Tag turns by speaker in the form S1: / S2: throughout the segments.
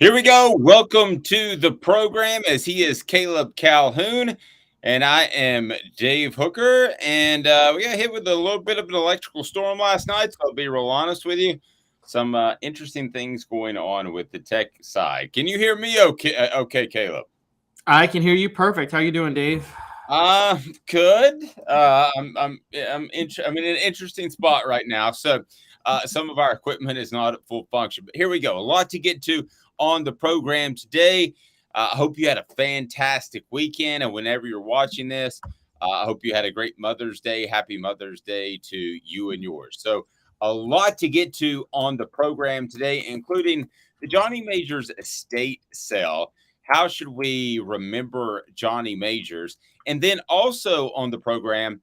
S1: Here we go. Welcome to the program as he is Caleb Calhoun and I am Dave Hooker. And we got hit with a little bit of an electrical storm last night. So I'll be real honest with you. Some interesting things going on with the tech side. Can you hear me okay, Caleb?
S2: I can hear you perfect. How you doing, Dave?
S1: Good. I'm in an interesting spot right now. So, some of our equipment is not at full function, but here we go. A lot to get to on the program today. I hope you had a fantastic weekend, and whenever you're watching this, I hope you had a great Mother's Day. Happy Mother's Day to you and yours. So, a lot to get to on the program today, including the Johnny Majors estate sale. How should we remember Johnny Majors? And then also on the program,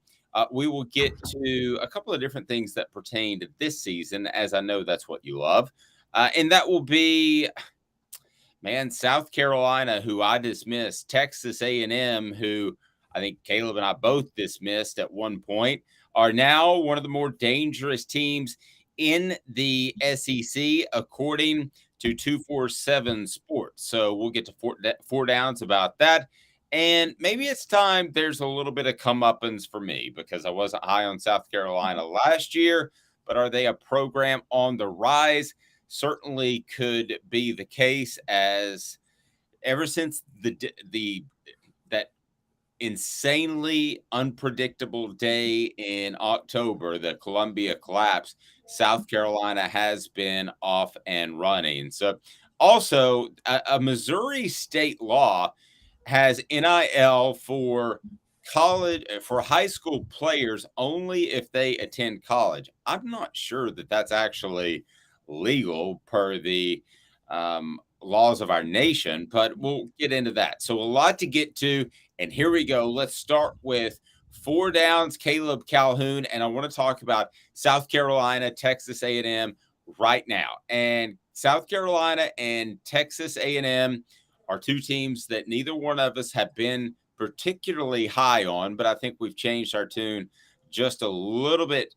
S1: we will get to a couple of different things that pertain to this season, as I know that's what you love. And that will be, man, South Carolina, who I dismissed, Texas A&M, who I think Caleb and I both dismissed at one point, are now one of the more dangerous teams in the SEC, according to 247 Sports. So we'll get to four downs about that. And maybe it's time there's a little bit of comeuppance for me because I wasn't high on South Carolina last year, but are they a program on the rise? Certainly could be the case, as ever since the that insanely unpredictable day in October, the Columbia collapse, South Carolina has been off and running. So, also, a Missouri state law has NIL for for high school players only if they attend college. I'm not sure that that's actually legal per the laws of our nation, but we'll get into that. So a lot to get to, and here we go. Let's start with four downs, Caleb Calhoun, and I want to talk about South Carolina, Texas A&M right now. And South Carolina and Texas A&M are two teams that neither one of us have been particularly high on, but I think we've changed our tune just a little bit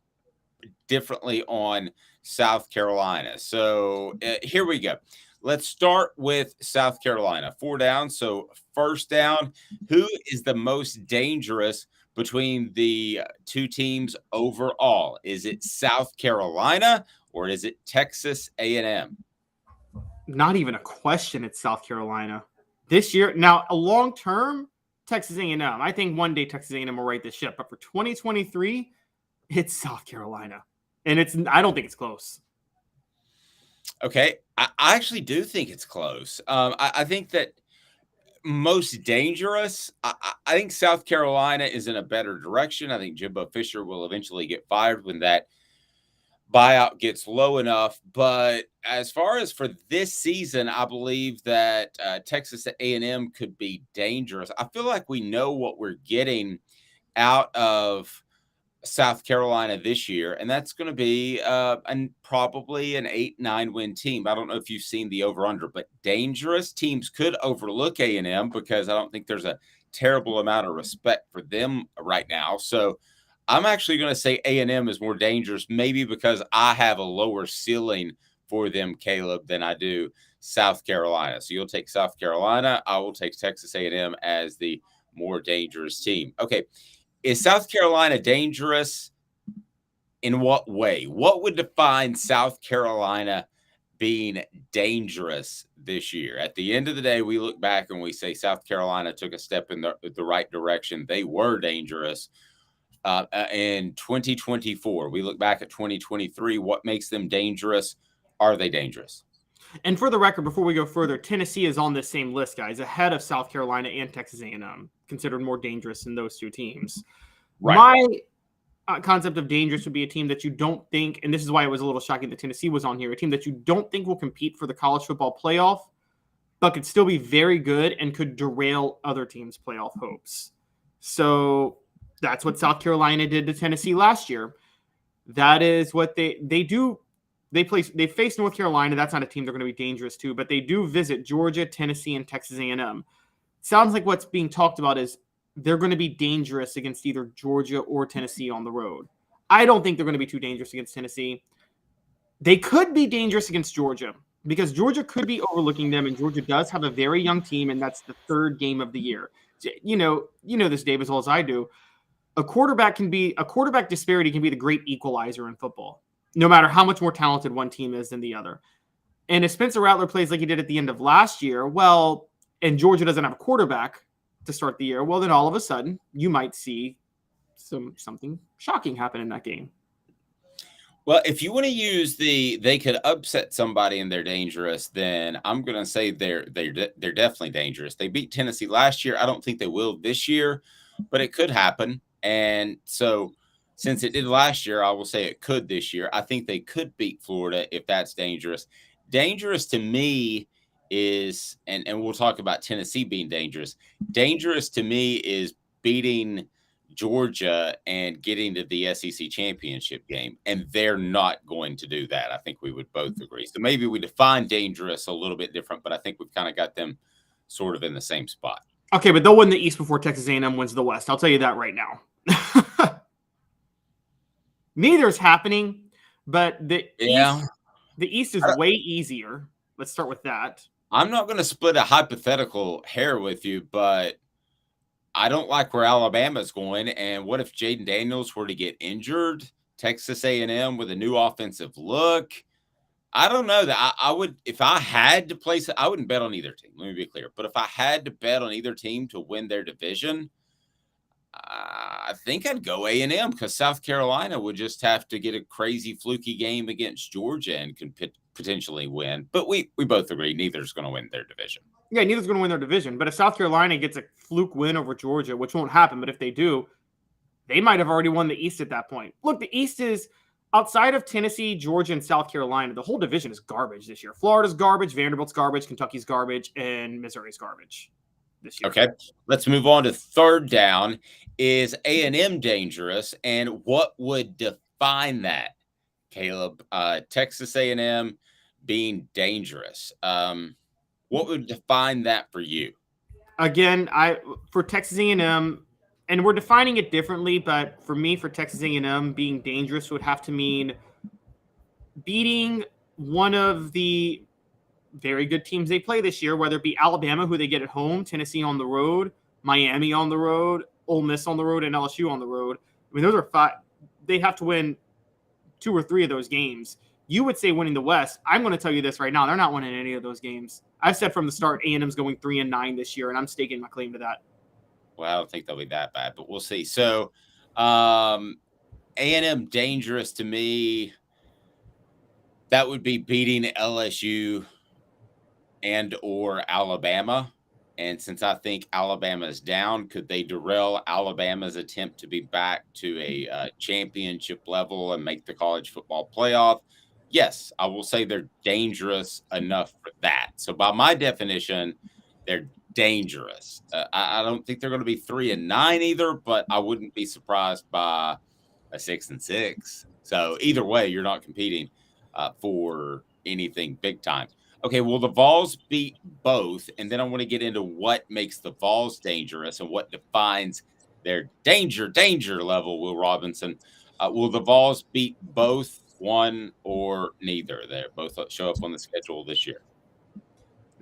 S1: differently on South Carolina. So here we go. Let's start with South Carolina. Four down. So first down, who is the most dangerous between the two teams overall? Is it South Carolina or is it Texas A&M?
S2: Not even a question. It's South Carolina this year. Now, a long term, Texas A&M. I think one day Texas A&M will right this ship. But for 2023, it's South Carolina, and I don't think it's close.
S1: Okay, I actually do think it's close. I think that most dangerous. I think South Carolina is in a better direction. I think Jimbo Fisher will eventually get fired when that buyout gets low enough. But as far as for this season, I believe that Texas A&M could be dangerous. I feel like we know what we're getting out of South Carolina this year, and that's going to be probably an 8-9 win team. I don't know if you've seen the over under, but dangerous teams could overlook A&M because I don't think there's a terrible amount of respect for them right now. So I'm actually going to say A&M is more dangerous, maybe because I have a lower ceiling for them, Caleb, than I do South Carolina. So you'll take South Carolina. I will take Texas A&M as the more dangerous team. Okay. Is South Carolina dangerous? In what way? What would define South Carolina being dangerous this year? At the end of the day, we look back and we say South Carolina took a step in the right direction. They were dangerous in 2024. We look back at 2023. What makes them dangerous? Are they dangerous?
S2: And for the record, before we go further, Tennessee is on this same list, guys, ahead of South Carolina and Texas A&M, considered more dangerous than those two teams. Right. My concept of dangerous would be a team that you don't think, and this is why it was a little shocking that Tennessee was on here, a team that you don't think will compete for the college football playoff, but could still be very good and could derail other teams' playoff hopes. So that's what South Carolina did to Tennessee last year. That is what they do. They face North Carolina. That's not a team they're going to be dangerous to, but they do visit Georgia, Tennessee, and Texas A&M. Sounds like what's being talked about is they're going to be dangerous against either Georgia or Tennessee on the road. I don't think they're going to be too dangerous against Tennessee. They could be dangerous against Georgia. because Georgia could be overlooking them, and Georgia does have a very young team, and that's the third game of the year. You know this, Dave, as well as I do. A quarterback disparity can be the great equalizer in football, no matter how much more talented one team is than the other. And if Spencer Rattler plays like he did at the end of last year, well, and Georgia doesn't have a quarterback to start the year, well, then all of a sudden you might see something shocking happen in that game.
S1: Well, if you want to use they could upset somebody and they're dangerous, then I'm going to say they're definitely dangerous. They beat Tennessee last year. I don't think they will this year, but it could happen. And so since it did last year, I will say it could this year. I think they could beat Florida if that's dangerous. Dangerous to me is, and we'll talk about Tennessee being dangerous. Dangerous to me is beating Georgia and getting to the SEC championship game, and they're not going to do that. I think we would both agree. So maybe we define dangerous a little bit different, but I think we've kind of got them sort of in the same spot.
S2: Okay, but they'll win the East before Texas A&M wins the West. I'll tell you that right now. Neither's happening, but the East is way easier. Let's start with that.
S1: I'm not going to split a hypothetical hair with you, but I don't like where Alabama's going. And what if Jaden Daniels were to get injured? Texas A&M with a new offensive look. I don't know that I would, if I had to place it, I wouldn't bet on either team. Let me be clear. But if I had to bet on either team to win their division, I think I'd go A&M because South Carolina would just have to get a crazy fluky game against Georgia and could potentially win. But we both agree neither's going to win their division.
S2: Yeah, neither's going to win their division. But if South Carolina gets a fluke win over Georgia, which won't happen, but if they do, they might have already won the East at that point. Look, the East is outside of Tennessee, Georgia, and South Carolina. The whole division is garbage this year. Florida's garbage, Vanderbilt's garbage, Kentucky's garbage, and Missouri's garbage this year.
S1: Okay, let's move on to third down. Is A&M dangerous, and what would define that, Caleb? Texas A&M being dangerous. What would define that for you?
S2: Again, for Texas A&M, and we're defining it differently, but for me, for Texas A&M being dangerous would have to mean beating one of the very good teams they play this year, whether it be Alabama, who they get at home, Tennessee on the road, Miami on the road, Ole Miss on the road, and LSU on the road. I mean, those are five. They have to win 2 or 3 of those games. You would say winning the West. I'm going to tell you this right now. They're not winning any of those games. I've said from the start A&M's going 3-9 this year, and I'm staking my claim to that.
S1: Well, I don't think they'll be that bad, but we'll see. So A&M dangerous to me, that would be beating LSU and or Alabama. And since I think Alabama is down, could they derail Alabama's attempt to be back to a championship level and make the college football playoff? Yes, I will say they're dangerous enough for that. So by my definition, they're dangerous. I don't think they're going to be 3-9 either, but I wouldn't be surprised by a 6-6. So either way, you're not competing for anything big time. Okay, well, the Vols beat both, and then I want to get into what makes the Vols dangerous and what defines their danger level, Will Robinson. Will the Vols beat both, one or neither? They both show up on the schedule this year.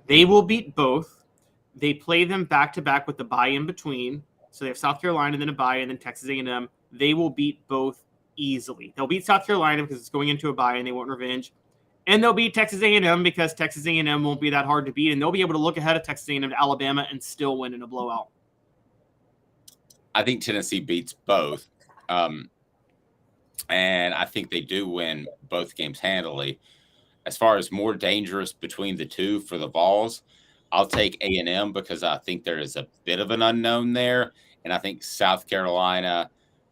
S2: They will beat both. They play them back-to-back with the bye in between. So they have South Carolina, then a bye, and then Texas A&M. They will beat both easily. They'll beat South Carolina because it's going into a bye and they want revenge. And they'll beat Texas A&M because Texas A&M won't be that hard to beat, and they'll be able to look ahead of Texas A&M to Alabama and still win in a blowout.
S1: I think Tennessee beats both, and I think they do win both games handily. As far as more dangerous between the two for the Vols, I'll take A&M because I think there is a bit of an unknown there, and I think South Carolina,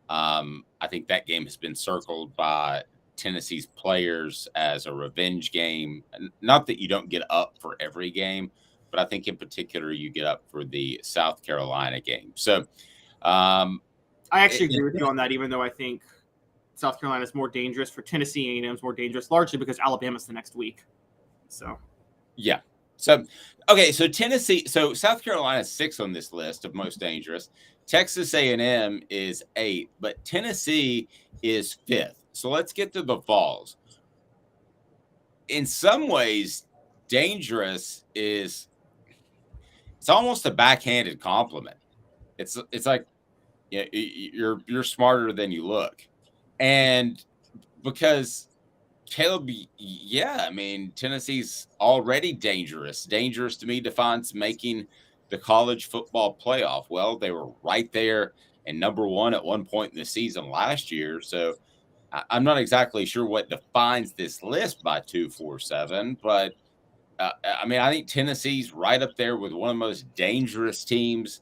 S1: I think that game has been circled by Tennessee's players as a revenge game. Not that you don't get up for every game, but I think in particular you get up for the South Carolina game. So
S2: I actually agree with you on that, even though I think South Carolina is more dangerous. For Tennessee, A&M is more dangerous, largely because Alabama's the next week. So
S1: yeah. So okay, so Tennessee, so South Carolina is 6 on this list of most dangerous. Texas A&M is 8, but Tennessee is 5th. So let's get to the Vols. In some ways, dangerous is it's almost a backhanded compliment. It's like you're smarter than you look, and because Caleb, yeah, I mean Tennessee's already dangerous. Dangerous to me defines making the college football playoff. Well, they were right there and number one at one point in the season last year, so I'm not exactly sure what defines this list by 247, but I mean, I think Tennessee's right up there with one of the most dangerous teams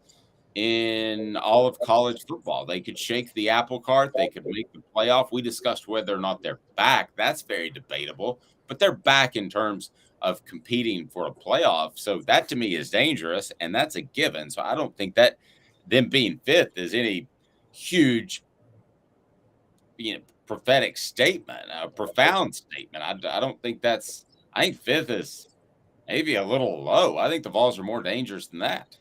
S1: in all of college football. They could shake the apple cart. They could make the playoff. We discussed whether or not they're back. That's very debatable, but they're back in terms of competing for a playoff. So that to me is dangerous, and that's a given. So I don't think that them being fifth is any huge, prophetic statement, a profound statement. I don't think that's. I think fifth is maybe a little low. I think the Vols are more dangerous than that.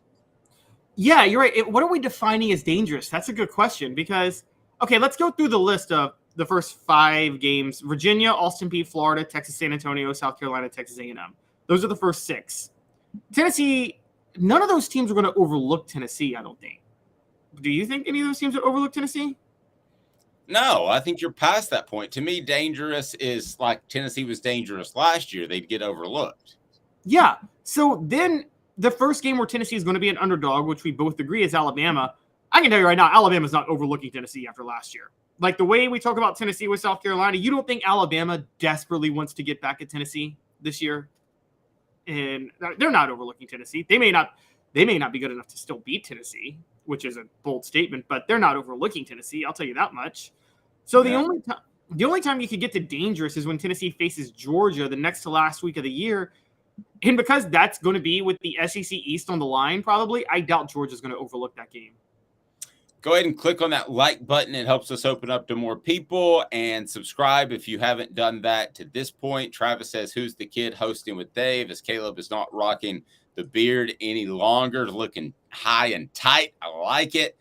S2: Yeah, you're right. What are we defining as dangerous? That's a good question because, okay, let's go through the list of the first 5 games. Virginia, Austin Peay, Florida, Texas, San Antonio, South Carolina, Texas A&M. Those are the first 6. Tennessee, none of those teams are going to overlook Tennessee, I don't think. Do you think any of those teams would overlook Tennessee?
S1: No, I think you're past that point. To me, dangerous is like Tennessee was dangerous last year. They'd get overlooked.
S2: Yeah. So then the first game where Tennessee is going to be an underdog, which we both agree is Alabama. I can tell you right now, Alabama's not overlooking Tennessee after last year. Like the way we talk about Tennessee with South Carolina, you don't think Alabama desperately wants to get back at Tennessee this year? And they're not overlooking Tennessee. They may not be good enough to still beat Tennessee, which is a bold statement, but they're not overlooking Tennessee. I'll tell you that much. So the only time you could get to dangerous is when Tennessee faces Georgia the next to last week of the year. And because that's going to be with the SEC East on the line, probably, I doubt Georgia's going to overlook that game.
S1: Go ahead and click on that like button. It helps us open up to more people, and subscribe if you haven't done that to this point. Travis says, who's the kid hosting with Dave? As Caleb is not rocking the beard any longer, looking high and tight. I like it.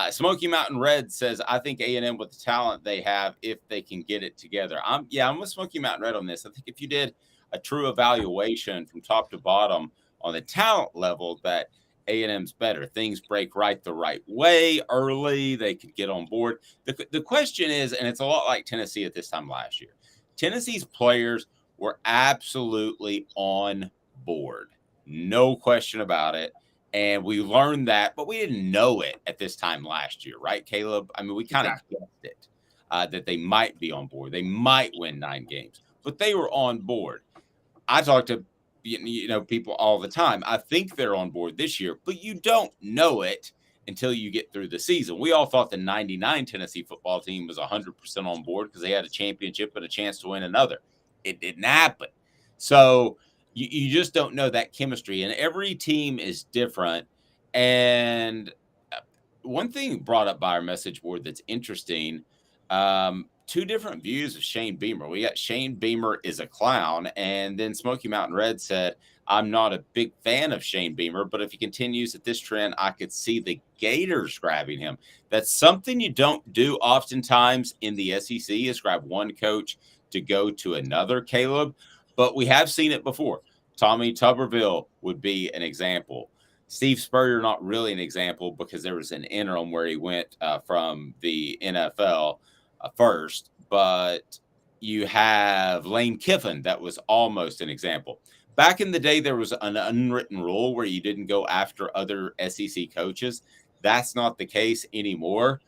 S1: Smoky Mountain Red says, I think A&M with the talent they have, if they can get it together. I'm with Smoky Mountain Red on this. I think if you did a true evaluation from top to bottom on the talent level, that A&M's better. Things break the right way early. They could get on board. The question is, and it's a lot like Tennessee at this time last year, Tennessee's players were absolutely on board. No question about it. And we learned that, but we didn't know it at this time last year, right, Caleb? I mean, we kind of guessed it, that they might be on board. They might win 9 games, but they were on board. I talk to people all the time. I think they're on board this year, but you don't know it until you get through the season. We all thought the 99 Tennessee football team was 100% on board because they had a championship and a chance to win another. It didn't happen. So you just don't know that chemistry, and every team is different. And one thing brought up by our message board that's interesting, 2 different views of Shane Beamer. We got Shane Beamer is a clown, and then Smoky Mountain Red said, I'm not a big fan of Shane Beamer, but if he continues at this trend, I could see the Gators grabbing him. That's something you don't do oftentimes in the SEC, is grab one coach to go to another, Caleb, but we have seen it before. Tommy Tuberville would be an example. Steve Spurrier, not really an example because there was an interim where he went from the NFL first, but you have Lane Kiffin. That was almost an example. Back in the day, there was an unwritten rule where you didn't go after other SEC coaches. That's not the case anymore,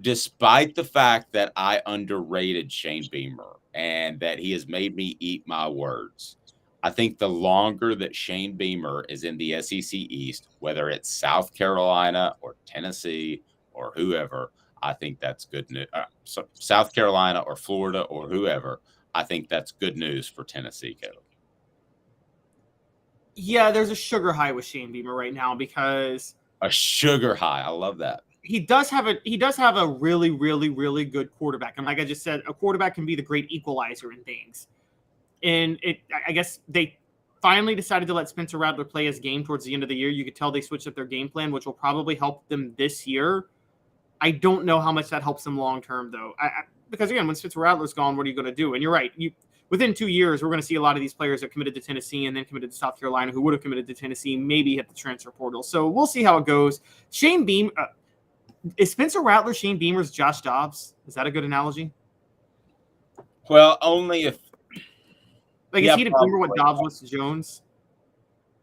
S1: despite the fact that I underrated Shane Beamer and that he has made me eat my words. I think the longer that Shane Beamer is in the SEC East, whether it's South Carolina or Tennessee or whoever, I think that's good news. South Carolina or Florida or whoever, I think that's good news for Tennessee, Caleb.
S2: Yeah, there's a sugar high with Shane Beamer right now because
S1: a sugar high. I love that.
S2: He does have a really, really, really good quarterback. And like I just said, a quarterback can be the great equalizer in things. And I guess they finally decided to let Spencer Rattler play his game towards the end of the year. You could tell they switched up their game plan, which will probably help them this year. I don't know how much that helps them long term, though. Because again, when Spencer Rattler's gone, what are you going to do? And you're right. within 2 years, we're going to see a lot of these players that committed to Tennessee and then committed to South Carolina who would have committed to Tennessee, maybe hit the transfer portal. So we'll see how it goes. Shane Beamer, is Spencer Rattler Shane Beamer's Josh Dobbs? Is that a good analogy?
S1: Well, only if.
S2: Like, is he to Beamer what Dobbs was to Jones?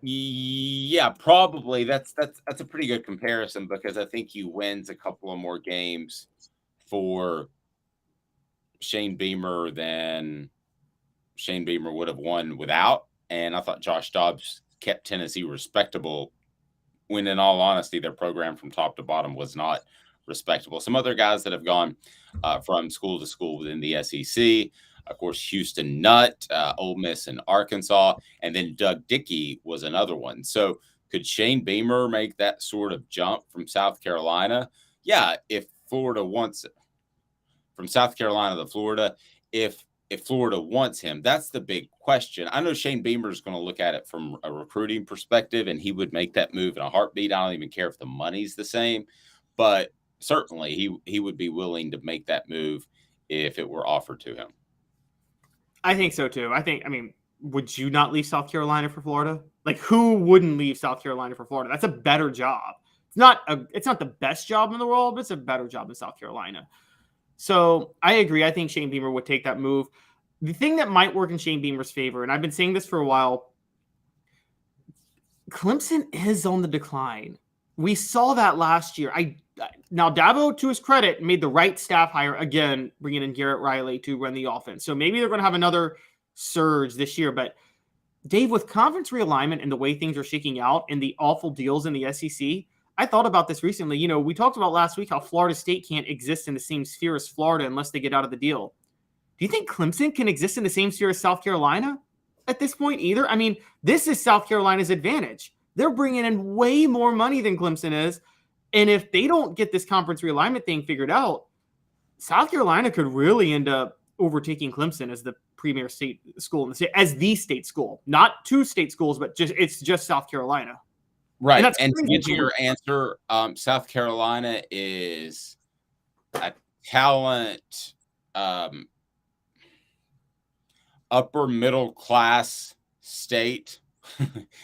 S1: Yeah, probably. That's a pretty good comparison because I think he wins a couple of more games for Shane Beamer than Shane Beamer would have won without. And I thought Josh Dobbs kept Tennessee respectable when, in all honesty, their program from top to bottom was not respectable. Some other guys that have gone from school to school within the SEC, of course, Houston Nutt, Ole Miss, and Arkansas, and then Doug Dickey was another one. So could Shane Beamer make that sort of jump from South Carolina? Yeah, if Florida wants it. From South Carolina to Florida, if Florida wants him, that's the big question. I know Shane Beamer is going to look at it from a recruiting perspective, and he would make that move in a heartbeat. I don't even care if the money's the same, but certainly he would be willing to make that move if it were offered to him.
S2: I think so too. I mean, would you not leave South Carolina for Florida? Like, who wouldn't leave South Carolina for Florida? That's a better job. It's not the best job in the world, but it's a better job in South Carolina. So I agree. I think Shane Beamer would take that move. The thing that might work in Shane Beamer's favor, and I've been saying this for a while, Clemson is on the decline. We saw that last year. Now, Dabo, to his credit, made the right staff hire again, bringing in Garrett Riley to run the offense. So maybe they're going to have another surge this year. But Dave, with conference realignment and the way things are shaking out and the awful deals in the SEC, I thought about this recently. You know, we talked about last week how Florida State can't exist in the same sphere as Florida unless they get out of the deal. Do you think Clemson can exist in the same sphere as South Carolina at this point either? I mean, this is South Carolina's advantage. They're bringing in way more money than Clemson is. And if they don't get this conference realignment thing figured out, South Carolina could really end up overtaking Clemson as the premier state school in the state, as the state school. Not two state schools, but it's just South Carolina.
S1: Right. And to get to your answer, South Carolina is a talent, upper middle class state.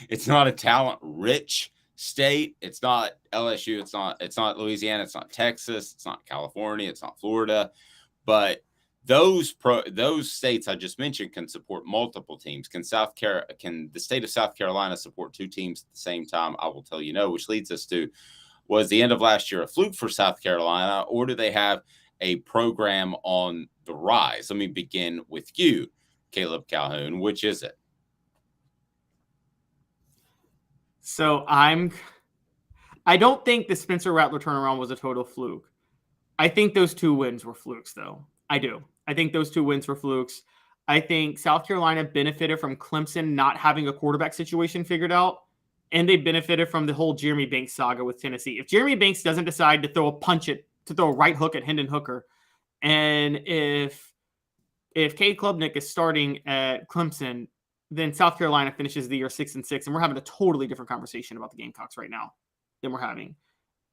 S1: It's not a talent rich state. It's not LSU. It's not Louisiana. It's not Texas. It's not California. It's not Florida. But those states I just mentioned can support multiple teams. Can the state of South Carolina support two teams at the same time? I will tell you no, which leads us to, was the end of last year a fluke for South Carolina, or do they have a program on the rise? Let me begin with you, Caleb Calhoun. Which is it?
S2: So I don't think the Spencer Rattler turnaround was a total fluke. I think those 2 wins were flukes, though. I do. I think those 2 wins were flukes. I think South Carolina benefited from Clemson not having a quarterback situation figured out, and they benefited from the whole Jeremy Banks saga with Tennessee. If Jeremy Banks doesn't decide to throw a right hook at Hendon Hooker, and if Cade Klubnik is starting at Clemson, then South Carolina finishes the year 6-6, and we're having a totally different conversation about the Gamecocks right now than we're having.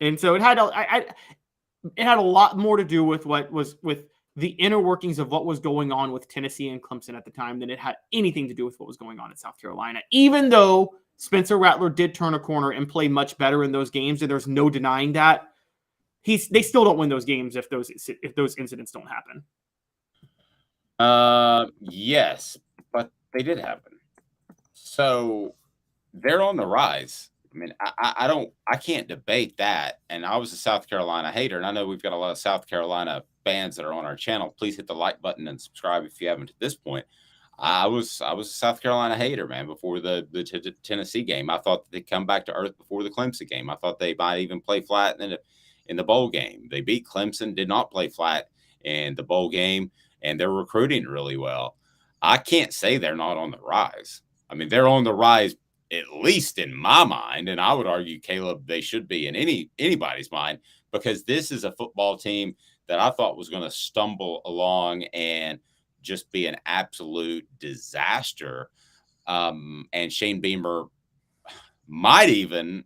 S2: And so it had a lot more to do with what was with the inner workings of what was going on with Tennessee and Clemson at the time than it had anything to do with what was going on at South Carolina. Even though Spencer Rattler did turn a corner and play much better in those games, and there's no denying that, they still don't win those games if those incidents don't happen.
S1: Yes, but they did happen. So they're on the rise. I mean, I can't debate that. And I was a South Carolina hater, and I know we've got a lot of South Carolina fans that are on our channel. Please hit the like button and subscribe if you haven't at this point. I was a South Carolina hater, man, before the Tennessee game. I thought that they'd come back to earth before the Clemson game. I thought they might even play flat in the bowl game. They beat Clemson, did not play flat in the bowl game, and they're recruiting really well. I can't say they're not on the rise. I mean, they're on the rise, at least in my mind, and I would argue, Caleb, they should be in anybody's mind, because this is a football team that I thought was going to stumble along and just be an absolute disaster. And Shane Beamer might even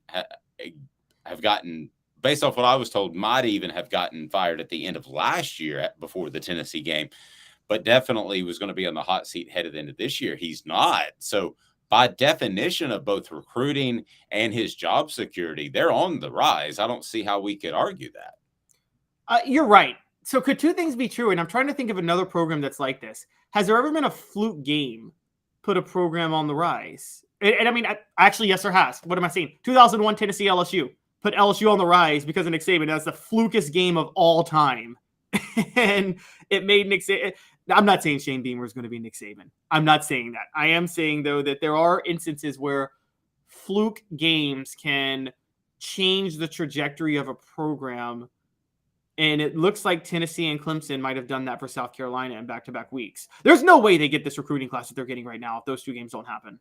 S1: have gotten, based off what I was told, might even have gotten fired at the end of last year before the Tennessee game. but definitely was going to be on the hot seat headed into this year. He's not. So by definition of both recruiting and his job security, they're on the rise. I don't see how we could argue that.
S2: You're right. So could two things be true? And I'm trying to think of another program that's like this. Has there ever been a fluke game put a program on the rise? And I mean, actually, yes, there has. What am I saying? 2001 Tennessee LSU put LSU on the rise because of Nick Saban. That's the flukest game of all time. And it made Nick Saban. I'm not saying Shane Beamer is going to be Nick Saban. I'm not saying that. I am saying, though, that there are instances where fluke games can change the trajectory of a program. And it looks like Tennessee and Clemson might have done that for South Carolina in back-to-back weeks. There's no way they get this recruiting class that they're getting right now if those two games don't happen.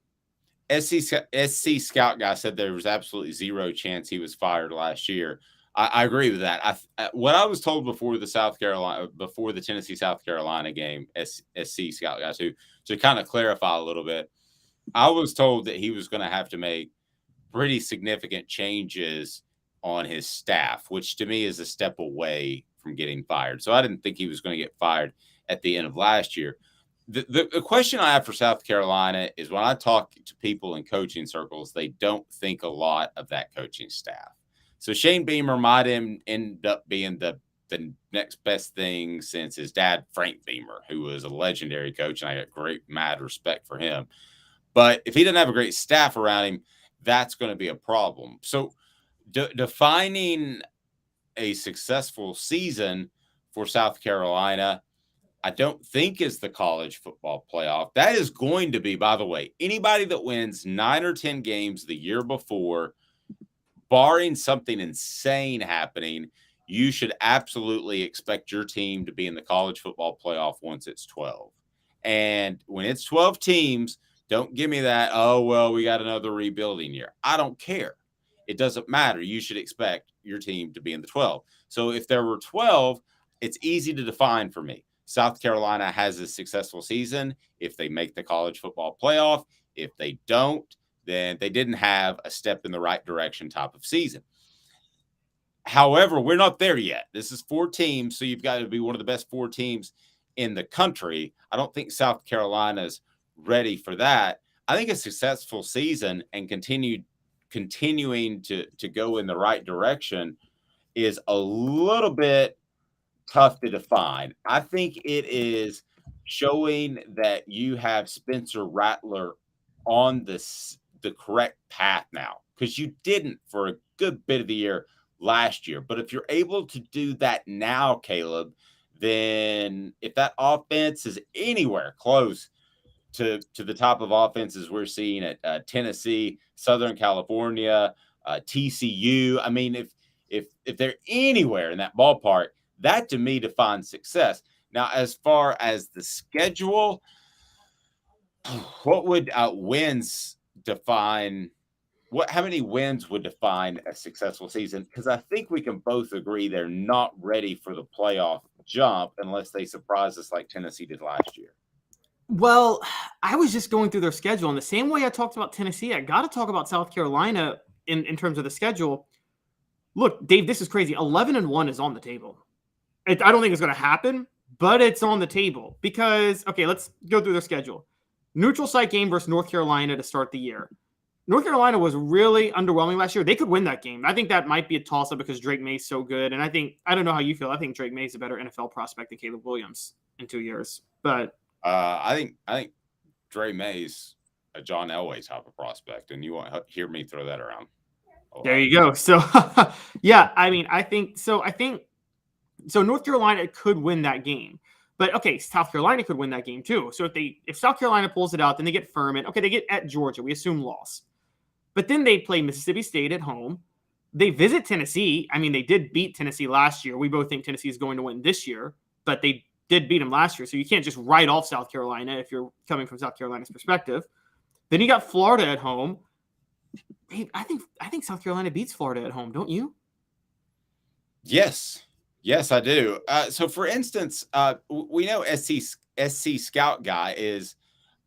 S1: SC Scout guy said there was absolutely zero chance he was fired last year. I agree with that. What I was told before the Tennessee South Carolina game, SC Scout guys, to kind of clarify a little bit, I was told that he was going to have to make pretty significant changes on his staff, which to me is a step away from getting fired. So I didn't think he was going to get fired at the end of last year. The question I have for South Carolina is when I talk to people in coaching circles, they don't think a lot of that coaching staff. So Shane Beamer might end up being the next best thing since his dad, Frank Beamer, who was a legendary coach, and I got great, mad respect for him. But if he doesn't have a great staff around him, that's going to be a problem. So defining a successful season for South Carolina, I don't think is the college football playoff. That is going to be, by the way, anybody that wins 9 or 10 games the year before, barring something insane happening, you should absolutely expect your team to be in the college football playoff once it's 12. And when it's 12 teams, don't give me that, oh, well, we got another rebuilding year. I don't care. It doesn't matter. You should expect your team to be in the 12. So if there were 12, it's easy to define for me. South Carolina has a successful season if they make the college football playoff. If they don't, then they didn't have a step in the right direction type of season. However, we're not there yet. This is 4 teams, so you've got to be one of the best 4 teams in the country. I don't think South Carolina's ready for that. I think a successful season and continuing to go in the right direction is a little bit tough to define. I think it is showing that you have Spencer Rattler on the correct path now, because you didn't for a good bit of the year last year. But if you're able to do that now, Caleb, then if that offense is anywhere close to the top of offenses we're seeing at Tennessee, Southern California, TCU, I mean, if they're anywhere in that ballpark, that to me defines success. Now, as far as the schedule, what would wins define? How many wins would define a successful season? Because I think we can both agree they're not ready for the playoff jump unless they surprise us like Tennessee did last year.
S2: Well, I was just going through their schedule. In the same way I talked about Tennessee, I got to talk about South Carolina in terms of the schedule. Look, Dave, this is crazy. 11-1 is on the table. I don't think it's going to happen, but it's on the table because, okay, let's go through their schedule. Neutral site game versus North Carolina to start the year. North Carolina was really underwhelming last year. They could win that game. I think that might be a toss-up because Drake May's so good. And I don't know how you feel. I think Drake May's a better NFL prospect than Caleb Williams in 2 years. But
S1: I think Drake May's a John Elway type of prospect, and you won't hear me throw that around.
S2: There you go. So, yeah, I mean, I think North Carolina could win that game. But, okay, South Carolina could win that game too. So if South Carolina pulls it out, then they get Furman. Okay, they get at Georgia. We assume loss. But then they play Mississippi State at home. They visit Tennessee. I mean, they did beat Tennessee last year. We both think Tennessee is going to win this year, but they did beat them last year. So you can't just write off South Carolina if you're coming from South Carolina's perspective. Then you got Florida at home. Hey, I think South Carolina beats Florida at home, don't you?
S1: Yes, I do. So, for instance, we know SC Scout guy is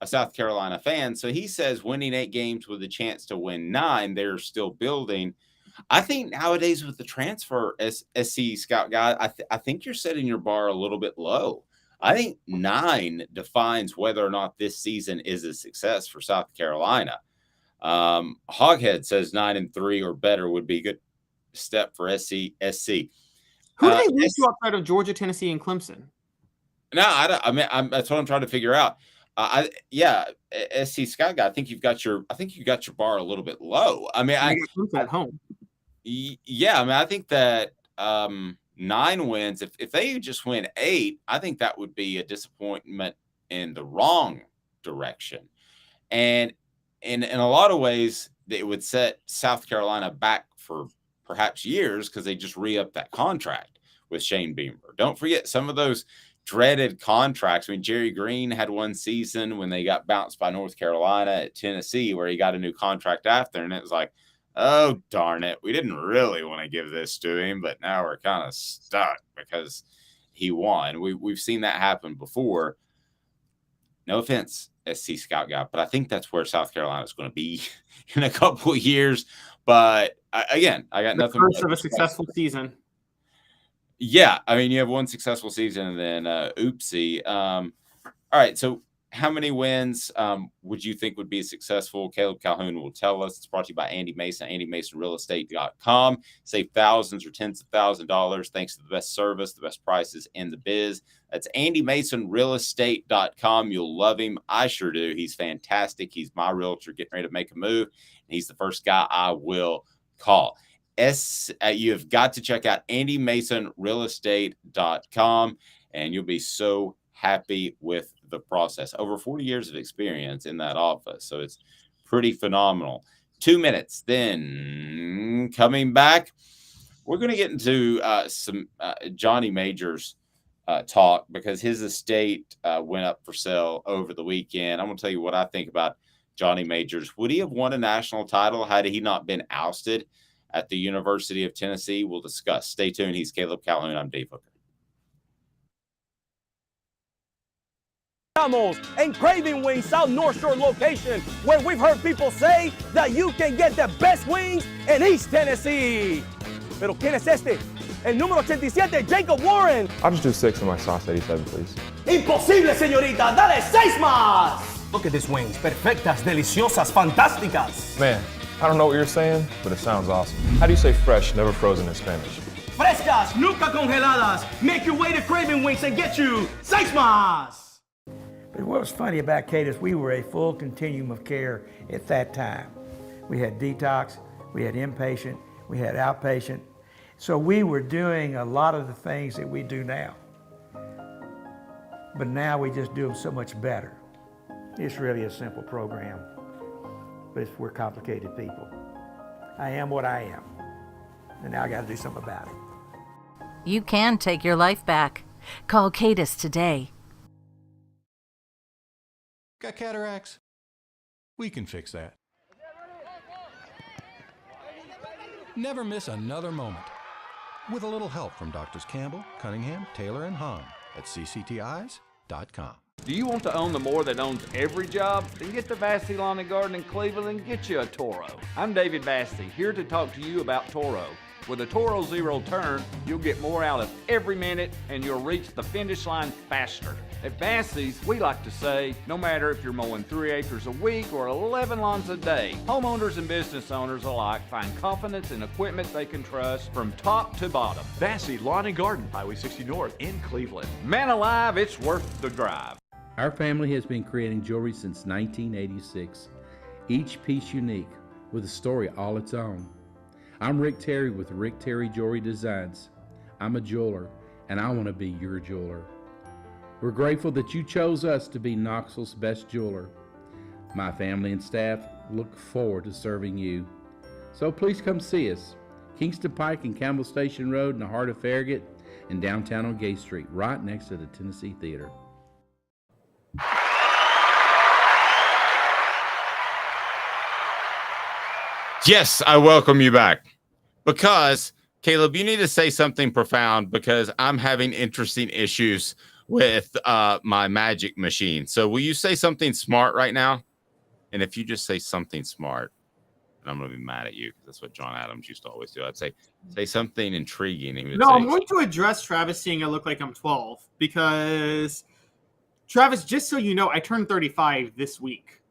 S1: a South Carolina fan. So he says winning 8 games with a chance to win 9, they're still building. I think nowadays with the transfer, SC Scout guy, I think you're setting your bar a little bit low. I think 9 defines whether or not this season is a success for South Carolina. Hoghead says 9-3 or better would be a good step for SC.
S2: Who do they lose to outside of Georgia, Tennessee, and Clemson?
S1: No, I mean, that's what I'm trying to figure out. SC Sky Guy. I think you got your bar a little bit low. I mean,
S2: I got Clemson at home.
S1: Yeah, I mean, I think that 9 wins. If they just win 8, I think that would be a disappointment in the wrong direction, and in a lot of ways, it would set South Carolina back for perhaps years because they just re-upped that contract with Shane Beamer. Don't forget some of those dreaded contracts. I mean, Jerry Green had one season when they got bounced by North Carolina at Tennessee where he got a new contract after, and it was like, oh, darn it. We didn't really want to give this to him, but now we're kind of stuck because he won. We've seen that happen before. No offense, SC Scout Guy, but I think that's where South Carolina is going to be in a couple of years. But again, I got nothing.
S2: First of a successful season.
S1: Yeah, I mean, you have one successful season and then oopsie. All right, so how many wins would you think would be successful? Caleb Calhoun will tell us. It's brought to you by Andy Mason, AndyMasonRealEstate.com. Save thousands or tens of thousands of dollars thanks to the best service, the best prices in the biz. That's AndyMasonRealEstate.com. You'll love him. I sure do. He's fantastic. He's my realtor getting ready to make a move, and he's the first guy I will call. You've got to check out AndyMasonRealEstate.com, and you'll be so happy with the process. Over 40 years of experience in that office, so it's pretty phenomenal. 2 minutes, then coming back, we're going to get into some Johnny Majors talk because his estate went up for sale over the weekend. I'm going to tell you what I think about Johnny Majors. Would he have won a national title had he not been ousted at the University of Tennessee? We'll discuss. Stay tuned. He's Caleb Calhoun. I'm Dave Hooker.
S3: And Craving Wings South North Shore location, where we've heard people say that you can get the best wings in East Tennessee. Pero ¿quién es este? El número 87, Jacob Warren.
S4: I'll just do 6 on my sauce 87, please.
S3: Imposible, señorita. Dale 6 más. Look at these wings. Perfectas, deliciosas, fantásticas.
S4: Man, I don't know what you're saying, but it sounds awesome. How do you say fresh, never frozen in Spanish?
S3: Frescas, nunca congeladas. Make your way to Craving Wings and get you 6 más.
S5: But what was funny about Cadis, we were a full continuum of care at that time. We had detox, we had inpatient, we had outpatient. So we were doing a lot of the things that we do now. But now we just do them so much better. It's really a simple program, but we're complicated people. I am what I am, and now I got to do something about it.
S6: You can take your life back. Call Cadis today.
S7: Got cataracts? We can fix that. Never miss another moment. With a little help from Doctors Campbell, Cunningham, Taylor, and Hahn at cctis.com.
S8: Do you want to own the more that owns every job? Then get to Vassey Lawn and Garden in Cleveland and get you a Toro. I'm David Vassey, here to talk to you about Toro. With a Toro Zero Turn, you'll get more out of every minute and you'll reach the finish line faster. At Vassey's, we like to say, no matter if you're mowing 3 acres a week or 11 lawns a day, homeowners and business owners alike find confidence in equipment they can trust from top to bottom.
S9: Vassey Lawn and Garden, Highway 60 North in Cleveland.
S8: Man alive, it's worth the drive.
S10: Our family has been creating jewelry since 1986, each piece unique with a story all its own. I'm Rick Terry with Rick Terry Jewelry Designs. I'm a jeweler, and I want to be your jeweler. We're grateful that you chose us to be Knoxville's best jeweler. My family and staff look forward to serving you. So please come see us. Kingston Pike and Campbell Station Road in the heart of Farragut and downtown on Gay Street, right next to the Tennessee Theater.
S1: Yes, I welcome you back because, Caleb, you need to say something profound because I'm having interesting issues with my magic machine. So will you say something smart right now? And if you just say something smart, and I'm going to be mad at you because that's what John Adams used to always do. I'd say something intriguing. He would
S2: No,
S1: say,
S2: I'm going to address Travis saying I look like I'm 12 because, Travis, just so you know, I turned 35 this week.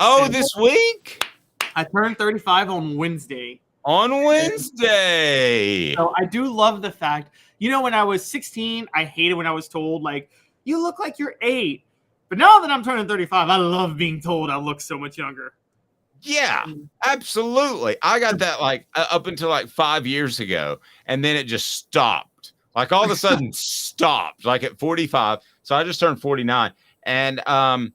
S1: Oh, this week?
S2: I turned 35 on Wednesday.
S1: On Wednesday.
S2: So I do love the fact, when I was 16, I hated when I was told, like, you look like you're 8. But now that I'm turning 35, I love being told I look so much younger.
S1: Yeah, absolutely. I got that like up until like 5 years ago, and then it just stopped. Like all of a sudden stopped, like at 45. So I just turned 49. And so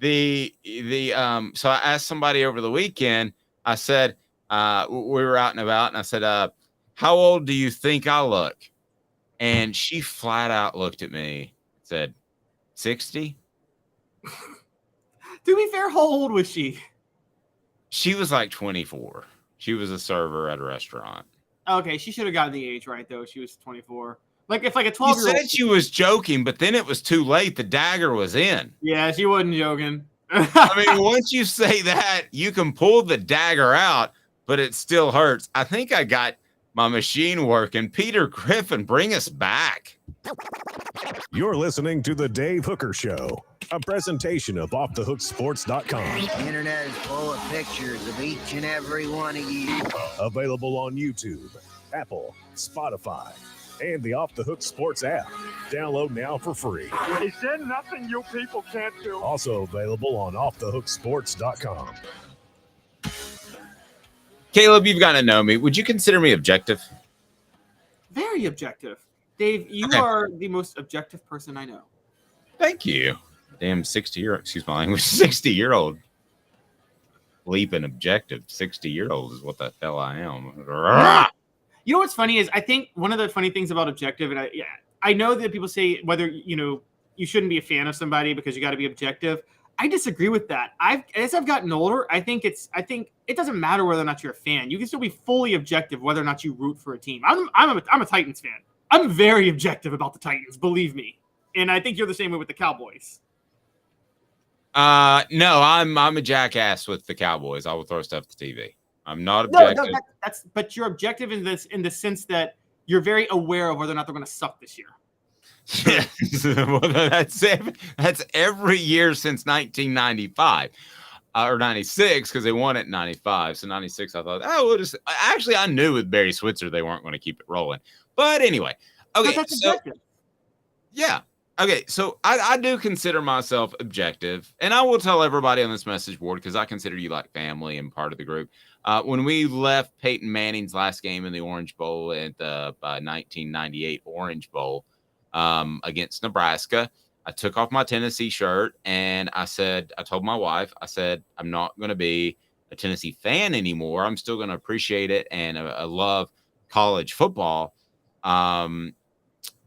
S1: I asked somebody over the weekend, I said, we were out and about, and I said, how old do you think I look? And she flat out looked at me and said, 60.
S2: To be fair, how old was she?
S1: She was like 24. She was a server at a restaurant.
S2: Okay, she should have gotten the age right, though. She was 24. Like, if like a 12-year-old...
S1: You said she was joking, but then it was too late. The dagger was in.
S2: Yeah, she wasn't joking.
S1: I mean, once you say that, you can pull the dagger out, but it still hurts. I think I got my machine working. Peter Griffin, bring us back.
S11: You're listening to The Dave Hooker Show, a presentation of OffTheHookSports.com.
S12: The internet is full of pictures of each and every one of you.
S11: Available on YouTube, Apple, Spotify, and the Off the Hook Sports app. Download now for free.
S13: Is there nothing you people can't do?
S11: Also available on OffTheHookSports.com.
S1: Caleb, you've gotten to know me. Would you consider me objective?
S2: Very objective. Dave, you are the most objective person I know.
S1: Thank you. Damn 60-year-old. Leaping objective 60-year-old is what the hell I am.
S2: You know what's funny is I think one of the funny things about objective, and I know that people say whether, you shouldn't be a fan of somebody because you got to be objective. I disagree with that. As I've gotten older, I think it doesn't matter whether or not you're a fan. You can still be fully objective whether or not you root for a team. I'm a Titans fan. I'm very objective about the Titans, believe me. And I think you're the same way with the Cowboys.
S1: No, I'm a jackass with the Cowboys. I will throw stuff to TV. I'm not objective.
S2: No, but you're objective in the sense that you're very aware of whether or not they're going to suck this year.
S1: Yeah, well, that's every year since 1995 or 96 because they won it in 95. So 96, I thought, actually, I knew with Barry Switzer they weren't going to keep it rolling. But anyway, okay, yeah. Okay, so I do consider myself objective, and I will tell everybody on this message board because I consider you like family and part of the group. When we left Peyton Manning's last game in the Orange Bowl at the 1998 Orange Bowl against Nebraska, I took off my Tennessee shirt, and I told my wife, I said, I'm not going to be a Tennessee fan anymore. I'm still going to appreciate it, and I love college football.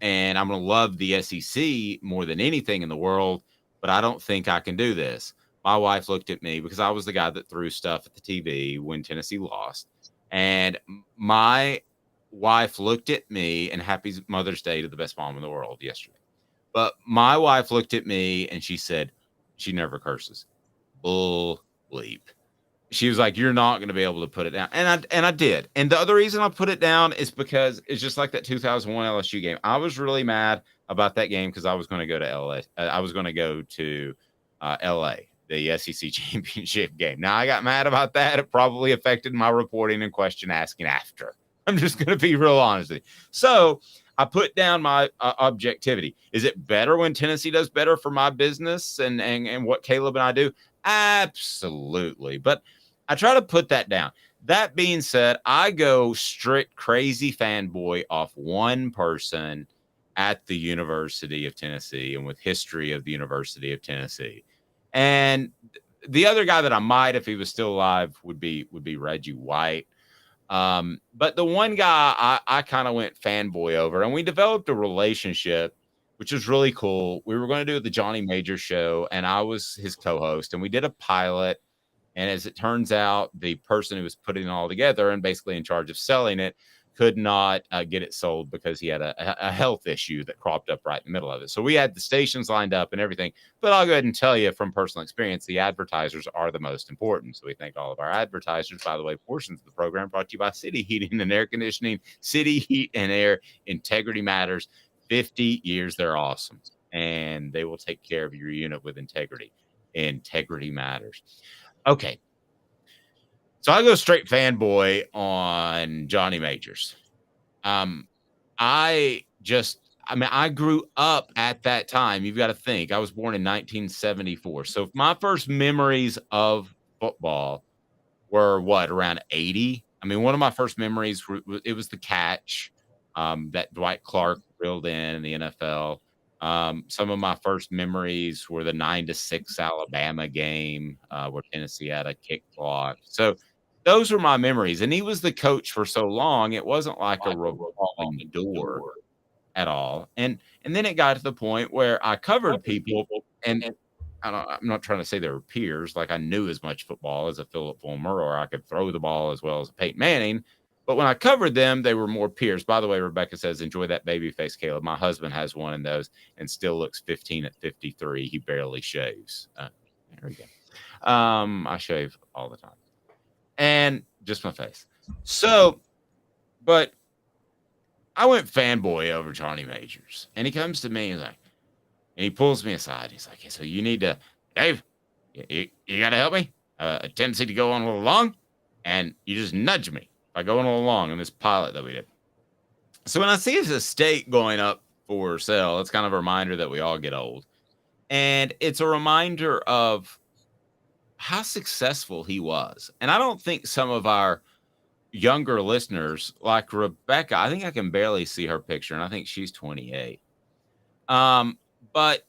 S1: And I'm going to love the SEC more than anything in the world, but I don't think I can do this. My wife looked at me because I was the guy that threw stuff at the TV when Tennessee lost. And my wife looked at me, and happy Mother's Day to the best mom in the world yesterday. But my wife looked at me and she said, she never curses. Bull bleep. She was like, you're not going to be able to put it down. And I did. And the other reason I put it down is because it's just like that 2001 LSU game. I was really mad about that game because I was going to go to LA. I was going to go to LA, the SEC championship game. Now, I got mad about that. It probably affected my reporting and question asking after. I'm just going to be real honest with you. So I put down my objectivity. Is it better when Tennessee does better for my business and what Caleb and I do? Absolutely. But I try to put that down. That being said, I go strict crazy fanboy off one person at the University of Tennessee and with history of the University of Tennessee. And the other guy that I might, if he was still alive, would be Reggie White. But the one guy I kind of went fanboy over, and we developed a relationship, which was really cool. We were going to do the Johnny Major show, and I was his co-host, and we did a pilot. And as it turns out, the person who was putting it all together and basically in charge of selling it could not get it sold because he had a health issue that cropped up right in the middle of it. So we had the stations lined up and everything. But I'll go ahead and tell you from personal experience, the advertisers are the most important. So we thank all of our advertisers. By the way, portions of the program brought to you by City Heating and Air Conditioning. City Heat and Air, integrity matters. 50 years, they're awesome. And they will take care of your unit with integrity. Integrity matters. Okay. So I go straight fanboy on Johnny Majors. I grew up at that time. You've got to think. I was born in 1974. So my first memories of football were around 80. I mean, one of my first memories, it was the catch that Dwight Clark reeled in the NFL. Some of my first memories were the 9-6 Alabama game where Tennessee had a kick block. So those were my memories. And he was the coach for so long. It wasn't like a revolving door at all. And then it got to the point where I covered people, and I'm not trying to say they were peers. Like I knew as much football as a Philip Fulmer, or I could throw the ball as well as a Peyton Manning. But when I covered them, they were more peers. By the way, Rebecca says, enjoy that baby face, Caleb. My husband has one of those and still looks 15 at 53. He barely shaves. There we go. I shave all the time. And just my face. So, but I went fanboy over Johnny Majors. And he comes to me, and he pulls me aside. He's like, hey, so you need to, Dave, you got to help me? A tendency to go on a little long, and you just nudge me by going along in this pilot that we did. So when I see his estate going up for sale, it's kind of a reminder that we all get old. And it's a reminder of how successful he was. And I don't think some of our younger listeners, like Rebecca, I think I can barely see her picture, and I think she's 28. But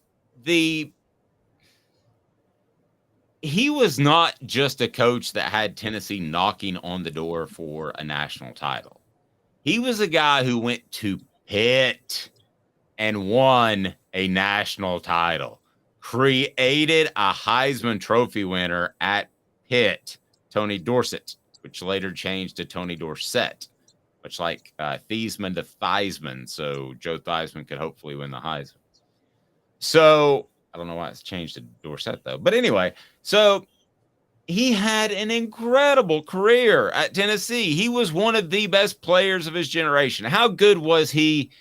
S1: he was not just a coach that had Tennessee knocking on the door for a national title. He was a guy who went to Pitt and won a national title, created a Heisman Trophy winner at Pitt, Tony Dorsett, which later changed to Tony Dorsett, much like Theismann to Theismann, so Joe Theismann could hopefully win the Heisman. So I don't know why it's changed to Dorsett, though. But anyway, so he had an incredible career at Tennessee. He was one of the best players of his generation. How good was he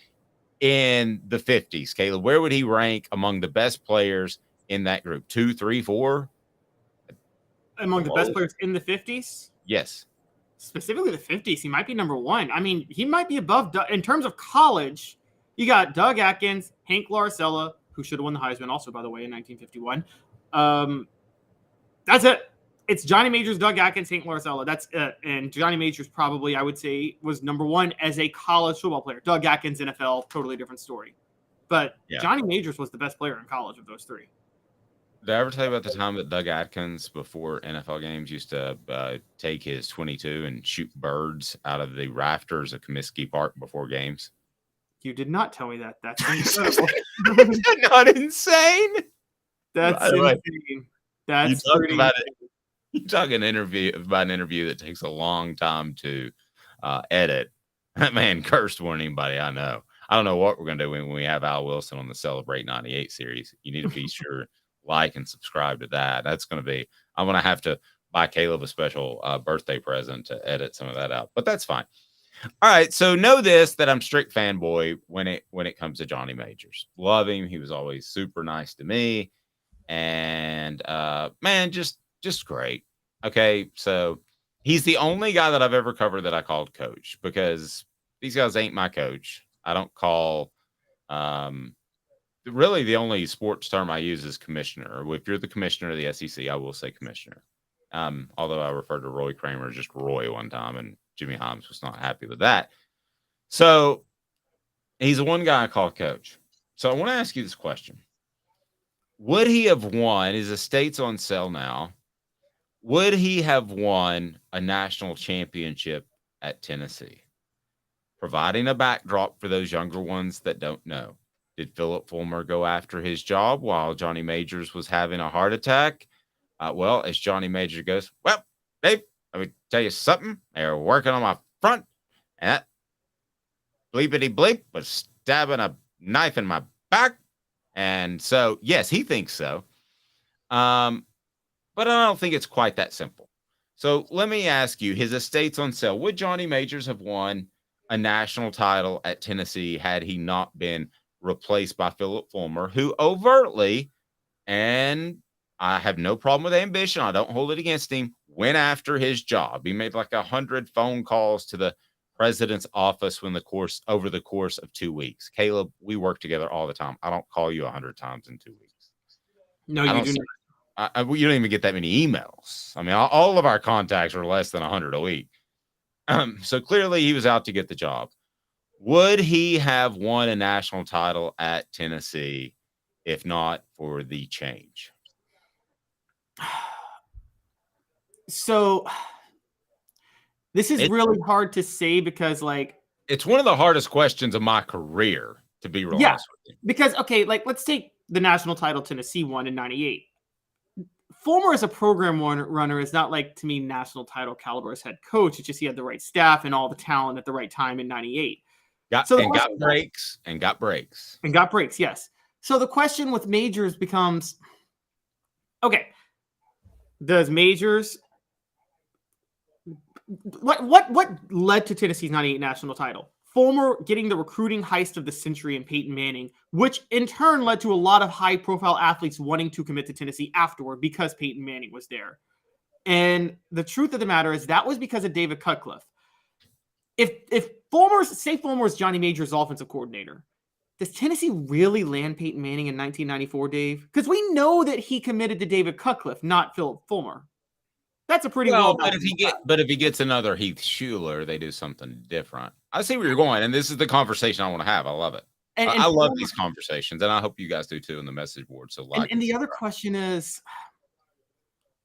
S1: in the 50s, Caleb? Where would he rank among the best players in that group? 2, 3, 4?
S2: Among the best players in the 50s?
S1: Yes.
S2: Specifically the 50s, he might be number one. I mean, he might be above, in terms of college, you got Doug Atkins, Hank Larcella, who should have won the Heisman also, by the way, in 1951. That's it. It's Johnny Majors, Doug Atkins, Hank Larcella. That's it. And Johnny Majors probably, I would say, was number one as a college football player. Doug Atkins, NFL, totally different story. But yeah, Johnny Majors was the best player in college of those three.
S1: Did I ever tell you about the time that Doug Atkins, before NFL games, used to take his .22 and shoot birds out of the rafters at Comiskey Park before games?
S2: You did not tell me that. That's incredible.
S1: Not insane.
S2: That's insane. That's pretty
S1: about it. You talk about an interview that takes a long time to edit. That man cursed more than anybody I know. I don't know what we're going to do when we have Al Wilson on the Celebrate 98 series. You need to be sure like and subscribe to that. That's going to be, I'm going to have to buy Caleb a special birthday present to edit some of that out, but that's fine. All right. So know this, that I'm strict fanboy when it comes to Johnny Majors. Love him. He was always super nice to me. And man, just great. Okay. So he's the only guy that I've ever covered that I called coach, because these guys ain't my coach. I don't call, really the only sports term I use is commissioner. If you're the commissioner of the SEC, I will say commissioner. Although I referred to Roy Kramer as just Roy one time, and Jimmy Himes was not happy with that. So he's the one guy I call coach. So I want to ask you this question. Would he have won? His estate's on sale now. Would he have won a national championship at Tennessee? Providing a backdrop for those younger ones that don't know. Did Philip Fulmer go after his job while Johnny Majors was having a heart attack? Well, as Johnny Majors goes, well, Dave, let me tell you something. They're working on my front, and that bleepity bleep was stabbing a knife in my back. And so, yes, he thinks so. But I don't think it's quite that simple. So let me ask you, his estate's on sale. Would Johnny Majors have won a national title at Tennessee had he not been replaced by Philip Fulmer, who overtly, and I have no problem with ambition, I don't hold it against him, went after his job. He made like 100 phone calls to the president's office over the course of 2 weeks. Caleb, we work together all the time. I don't call you 100 times in 2 weeks.
S2: No, you do
S1: not. You don't even get that many emails. I mean, all of our contacts are less than 100 a week. So clearly he was out to get the job. Would he have won a national title at Tennessee if not for the change?
S2: So this is really hard to say because, like,
S1: it's one of the hardest questions of my career, to be real honest with you.
S2: Because, okay, like, let's take the national title Tennessee won in 98. Fulmer as a program runner is not like, to me, national title caliber as head coach. It's just he had the right staff and all the talent at the right time in 98.
S1: Got breaks,
S2: yes. So the question with Majors becomes, okay, does Majors what led to Tennessee's 98 national title? Fulmer getting the recruiting heist of the century in Peyton Manning, which in turn led to a lot of high-profile athletes wanting to commit to Tennessee afterward because Peyton Manning was there. And the truth of the matter is that was because of David Cutcliffe. If Fulmer's Johnny Majors' offensive coordinator, does Tennessee really land Peyton Manning in 1994, Dave? Because we know that he committed to David Cutcliffe, not Philip Fulmer. That's a pretty well.
S1: But if he gets another Heath Shuler, they do something different. I see where you're going, and this is the conversation I want to have. I love it. And I love these conversations, and I hope you guys do too in the message board. So,
S2: and the other question is,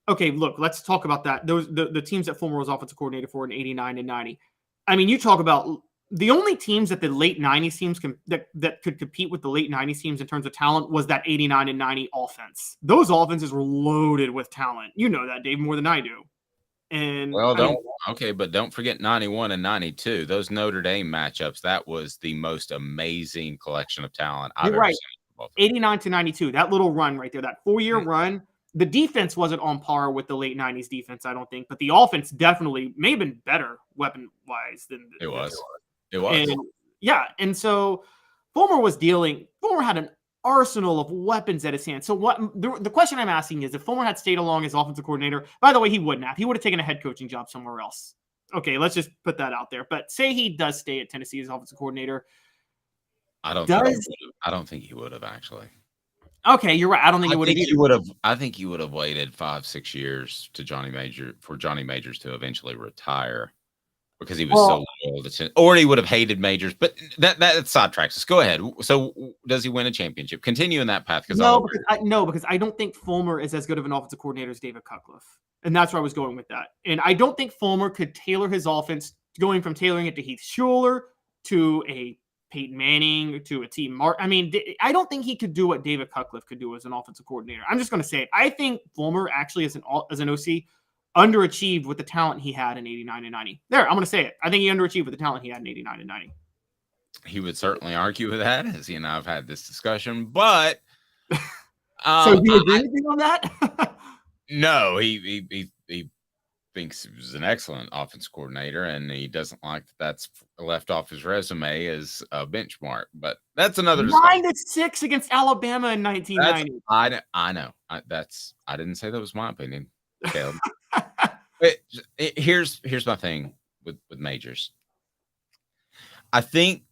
S2: okay, look, let's talk about that. Those the teams that Fulmer was offensive coordinator for in 89 and 90. I mean, you talk about the only teams that the late 90s teams that could compete with the late 90s teams in terms of talent was that 89 and 90 offense. Those offenses were loaded with talent. You know that, Dave, more than I do. And
S1: but don't forget 91 and 92. Those Notre Dame matchups, that was the most amazing collection of talent I've ever seen.
S2: 89 to 92, that little run right there, that 4-year run. The defense wasn't on par with the late 90s defense, I don't think, but the offense definitely may have been better weapon-wise than
S1: it was.
S2: And so Fulmer had an arsenal of weapons at his hand. So what the question I'm asking is, if Fulmer had stayed along as offensive coordinator, by the way, he wouldn't have. He would have taken a head coaching job somewhere else. Okay, let's just put that out there. But say he does stay at Tennessee as offensive coordinator.
S1: I don't think he would have actually.
S2: Okay, you're right. I don't think he would have.
S1: I think he would have waited 5-6 years for Johnny Majors to eventually retire because he was so loyal to, or he would have hated Majors. But that sidetracks us. Go ahead. So does he win a championship? Continue in that path because
S2: I don't think Fulmer is as good of an offensive coordinator as David Cutcliffe, and that's where I was going with that. And I don't think Fulmer could tailor his offense, going from tailoring it to Heath Shuler to a Peyton Manning to a team. I mean, I don't think he could do what David Cutcliffe could do as an offensive coordinator. I'm just going to say it. I think Fulmer actually, as an OC, underachieved with the talent he had in 89 and 90. There, I'm going to say it. I think he underachieved with the talent he had in 89 and 90.
S1: He would certainly argue with that, as he and I have had this discussion. But
S2: so do you agree with me on that?
S1: No, he thinks he was an excellent offense coordinator, and he doesn't like that's left off his resume as a benchmark. But that's another
S2: 9-6 against Alabama in 1990.
S1: I know. I didn't say that was my opinion, Caleb. Here's my thing with Majors. I think,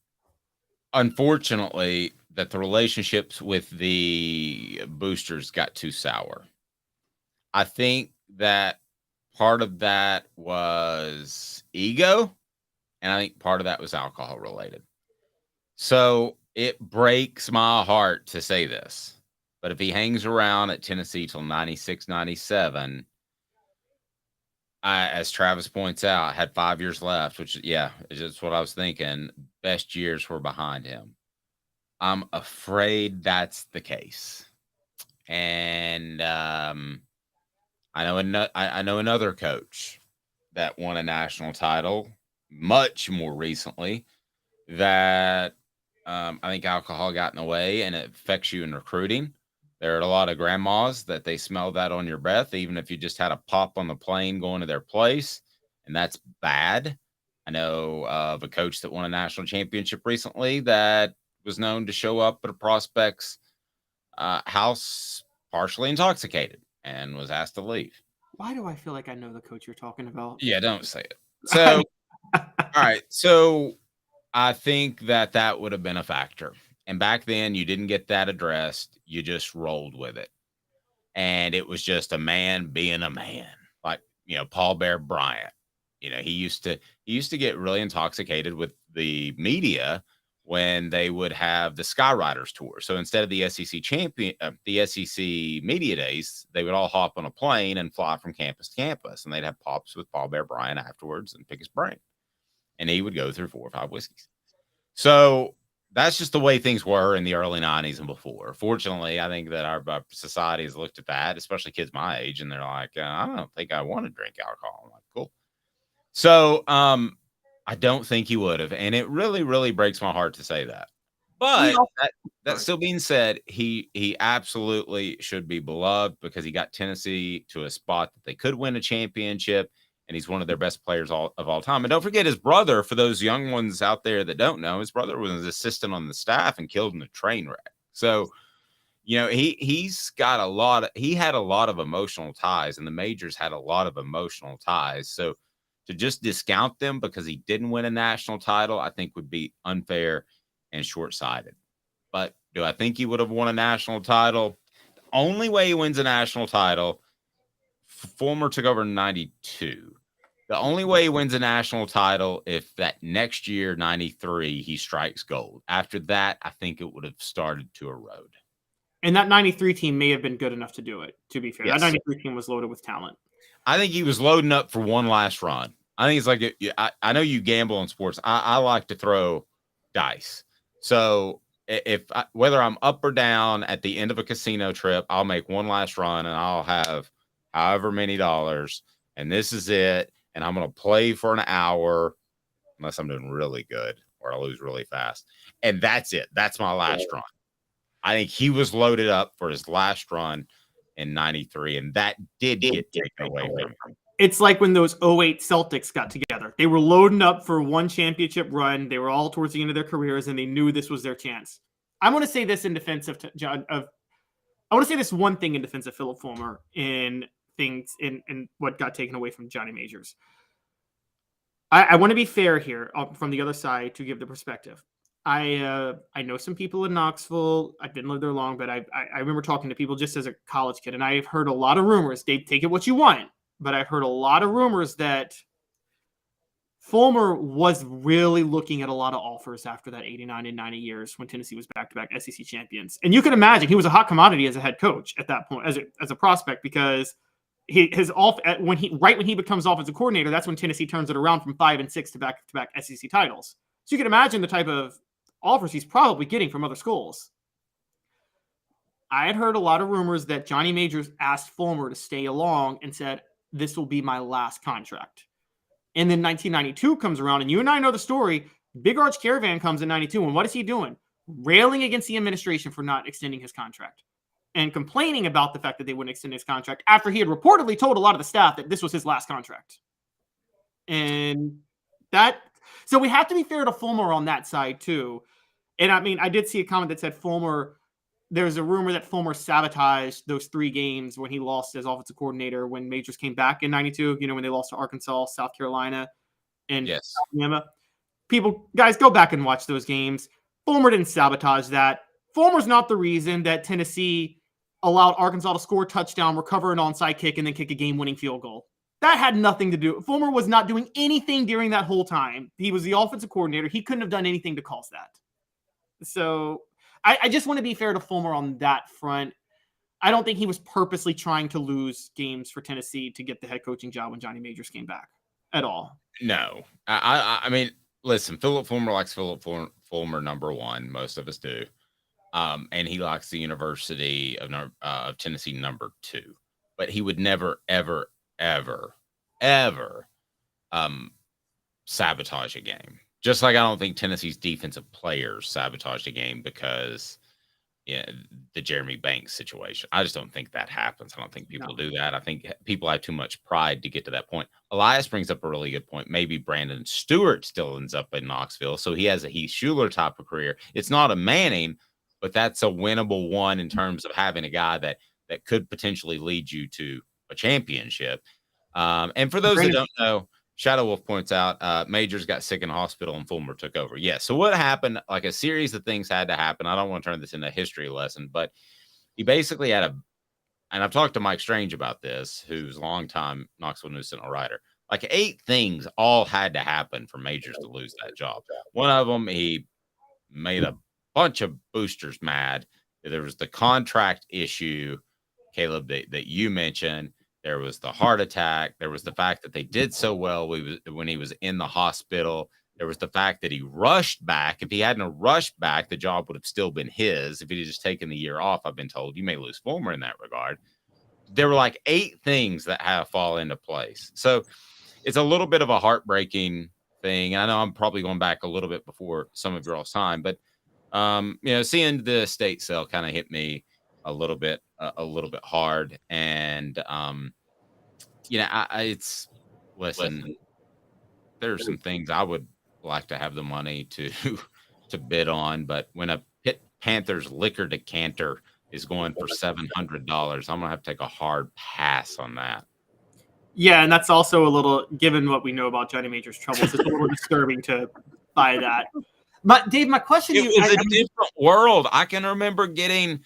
S1: unfortunately, that the relationships with the boosters got too sour. I think that part of that was ego, and I think part of that was alcohol related. So it breaks my heart to say this, but if he hangs around at Tennessee till 96, 97, as Travis points out, had 5 years left, which, is what I was thinking. Best years were behind him. I'm afraid that's the case. And I know another coach that won a national title much more recently, that I think alcohol got in the way and it affects you in recruiting. There are a lot of grandmas that they smell that on your breath, even if you just had a pop on the plane going to their place, and that's bad. I know of a coach that won a national championship recently that was known to show up at a prospect's house partially intoxicated and was asked to leave.
S2: Why do I feel like I know the coach you're talking about?
S1: Yeah, don't say it. So, all right. So I think that would have been a factor. And back then, you didn't get that addressed. You just rolled with it. And it was just a man being a man, like, Paul Bear Bryant. He used to get really intoxicated with the media when they would have the Skyriders tour. So instead of the the SEC media days, they would all hop on a plane and fly from campus to campus, and they'd have pops with Paul Bear Bryant afterwards and pick his brain. And he would go through 4 or 5 whiskeys. So that's just the way things were in the early 90s and before. Fortunately, I think that our society has looked at that, especially kids my age, and they're like, I don't think I want to drink alcohol. I'm like, cool. So I don't think he would have. And it really, really breaks my heart to say that. But that still being said, he absolutely should be beloved because he got Tennessee to a spot that they could win a championship. And he's one of their best players of all time. And don't forget his brother, for those young ones out there that don't know, his brother was an assistant on the staff and killed in a train wreck. So, he's got he had a lot of emotional ties, and the majors had a lot of emotional ties. So to just discount them because he didn't win a national title, I think would be unfair and short-sighted. But do I think he would have won a national title? The only way he wins a national title, Fulmer took over in 92. The only way he wins a national title if that next year, 93, he strikes gold. After that, I think it would have started to erode.
S2: And that 93 team may have been good enough to do it, to be fair.
S1: Yes.
S2: That 93 team was loaded with talent.
S1: I think he was loading up for one last run. I think it's like, I know you gamble in sports. I like to throw dice. So whether I'm up or down at the end of a casino trip, I'll make one last run and I'll have however many dollars. And this is it. And I'm going to play for an hour unless I'm doing really good or I lose really fast. And that's it. That's my last run. I think he was loaded up for his last run in 93, and that did get taken away from him.
S2: It's like when those 08 Celtics got together. They were loading up for one championship run. They were all towards the end of their careers, and they knew this was their chance. I want to say this in defense of John. I want to say this one thing in defense of Philip Fulmer in things in what got taken away from Johnny Majors. I want to be fair here from the other side to give the perspective. I know some people in Knoxville. I didn't live there long, but I remember talking to people just as a college kid, and I've heard a lot of rumors. They take it what you want, but I've heard a lot of rumors that Fulmer was really looking at a lot of offers after that 89 and 90 years when Tennessee was back-to-back SEC champions. And you can imagine he was a hot commodity as a head coach at that point, as a prospect, because when he becomes offensive coordinator, that's when Tennessee turns it around from 5-6 to back-to-back SEC titles. So you can imagine the type of offers he's probably getting from other schools. I had heard a lot of rumors that Johnny Majors asked Fulmer to stay along and said, this will be my last contract. And then 1992 comes around, and you and I know the story. Big Arch Caravan comes in 92, and what is he doing? Railing against the administration for not extending his contract and complaining about the fact that they wouldn't extend his contract after he had reportedly told a lot of the staff that this was his last contract. So we have to be fair to Fulmer on that side too. And I mean, I did see a comment that said there's a rumor that Fulmer sabotaged those 3 games when he lost as offensive coordinator when Majors came back in 92, when they lost to Arkansas, South Carolina, and Alabama. Guys, go back and watch those games. Fulmer didn't sabotage that. Fulmer's not the reason that Tennessee allowed Arkansas to score a touchdown, recover an onside kick, and then kick a game-winning field goal. That had nothing to do. Fulmer was not doing anything during that whole time. He was the offensive coordinator. He couldn't have done anything to cause that. So I just want to be fair to Fulmer on that front. I don't think he was purposely trying to lose games for Tennessee to get the head coaching job when Johnny Majors came back at all.
S1: No. I mean, listen, Philip Fulmer likes Philip Fulmer number 1. Most of us do. And he likes the University of Tennessee number 2. But he would never, ever, ever, ever sabotage a game. Just like I don't think Tennessee's defensive players sabotaged the game because the Jeremy Banks situation. I just don't think that happens. I don't think people do that. I think people have too much pride to get to that point. Elias brings up a really good point. Maybe Brandon Stewart still ends up in Knoxville, so he has a Heath Schuler type of career. It's not a Manning, but that's a winnable one in terms of having a guy that could potentially lead you to a championship. And for those that don't know, Shadow Wolf points out Majors got sick in the hospital and Fulmer took over. Yeah. So what happened? Like a series of things had to happen. I don't want to turn this into a history lesson, but he basically had and I've talked to Mike Strange about this, who's a longtime Knoxville News Sentinel writer. Like 8 things all had to happen for Majors to lose that job. One of them, he made a bunch of boosters mad. There was the contract issue, Caleb, that you mentioned. There was the heart attack. There was the fact that they did so well when he was in the hospital. There was the fact that he rushed back. If he hadn't rushed back, the job would have still been his. If he'd just taken the year off, I've been told, you may lose Fulmer in that regard. There were like 8 things that have to fall into place. So it's a little bit of a heartbreaking thing. I know I'm probably going back a little bit before some of your all's time, but seeing the state sale kind of hit me a little bit hard. And, listen, there's some things I would like to have the money to bid on, but when a Pitt Panthers liquor decanter is going for $700, I'm going to have to take a hard pass on that.
S2: Yeah, and that's also a little, given what we know about Johnny Major's troubles, it's a little disturbing to buy that. But Dave, my question to you
S1: is a different world. I can remember getting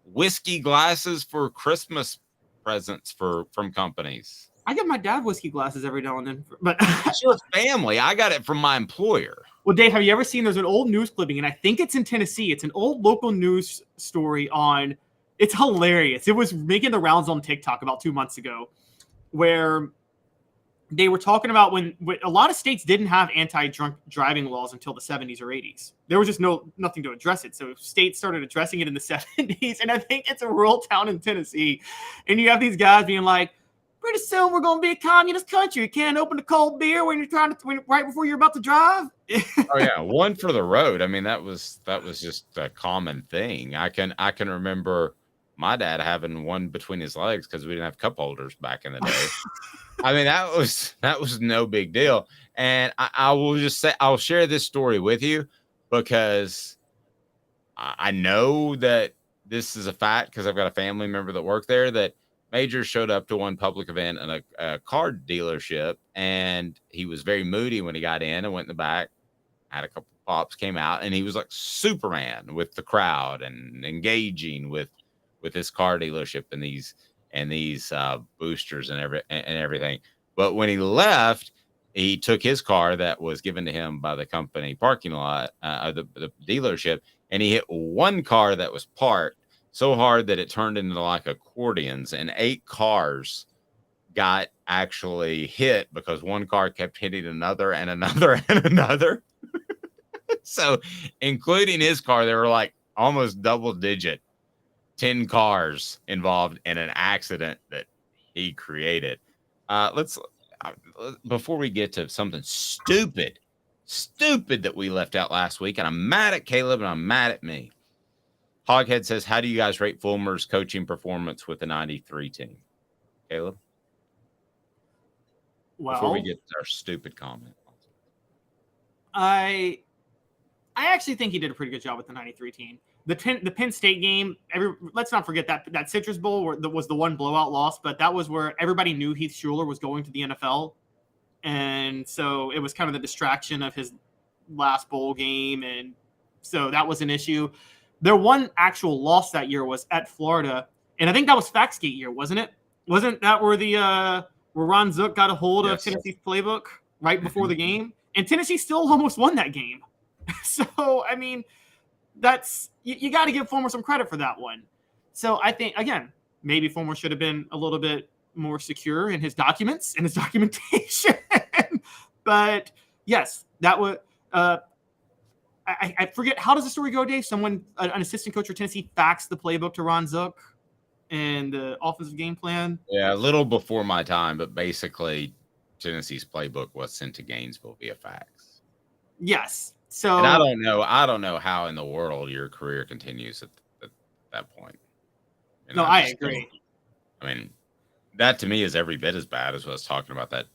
S1: whiskey glasses for Christmas presents from companies.
S2: I get my dad whiskey glasses every now and then, but
S1: it's your family. I got it from my employer.
S2: Well, Dave, have you ever seen? There's an old news clipping, and I think it's in Tennessee. It's an old local news story on. It's hilarious. It was making the rounds on TikTok about 2 months ago, where they were talking about when a lot of states didn't have anti-drunk driving laws until the 70s or 80s. There was just nothing to address it. So states started addressing it in the 70s. And I think it's a rural town in Tennessee. And you have these guys being like, pretty soon we're going to be a communist country. You can't open a cold beer when you're right before you're about to drive.
S1: Oh yeah. One for the road. I mean, that was just a common thing. I can remember my dad having one between his legs because we didn't have cup holders back in the day. I mean, that was no big deal. And I will just say, I'll share this story with you because I know that this is a fact because I've got a family member that worked there, that Major showed up to one public event in a car dealership, and he was very moody when he got in and went in the back, had a couple pops, came out, and he was like Superman with the crowd and engaging with this car dealership and these boosters and everything. But when he left, he took his car that was given to him by the company parking lot, the dealership, and he hit one car that was parked so hard that it turned into like accordions, and 8 cars got actually hit because one car kept hitting another and another and another. So including his car, there were like almost double digit 10 cars involved in an accident that he created. Let's before we get to something stupid that we left out last week, and I'm mad at Caleb and I'm mad at me. Hoghead says, how do you guys rate Fulmer's coaching performance with the 93 team? Caleb?
S2: Well,
S1: before we get to our stupid comment.
S2: I actually think he did a pretty good job with the 93 team. The Penn State game, let's not forget that Citrus Bowl was the one blowout loss, but that was where everybody knew Heath Schuler was going to the NFL. And so it was kind of the distraction of his last bowl game. And so that was an issue. Their one actual loss that year was at Florida. And I think that was Faxgate year, wasn't it? Wasn't that where where Ron Zook got a hold of Tennessee's playbook right before the game? And Tennessee still almost won that game. So, I mean, that's you got to give Fulmer some credit for that one. So I think, again, maybe Fulmer should have been a little bit more secure in his documents and his documentation. But yes, that was I forget, how does the story go, Dave? An assistant coach for Tennessee faxed the playbook to Ron Zook and the offensive game plan.
S1: Yeah, a little before my time, but basically Tennessee's playbook was sent to Gainesville via fax.
S2: Yes. So
S1: and I don't know how in the world your career continues at that point.
S2: No, I agree.
S1: I mean, that to me is every bit as bad as what I was talking about that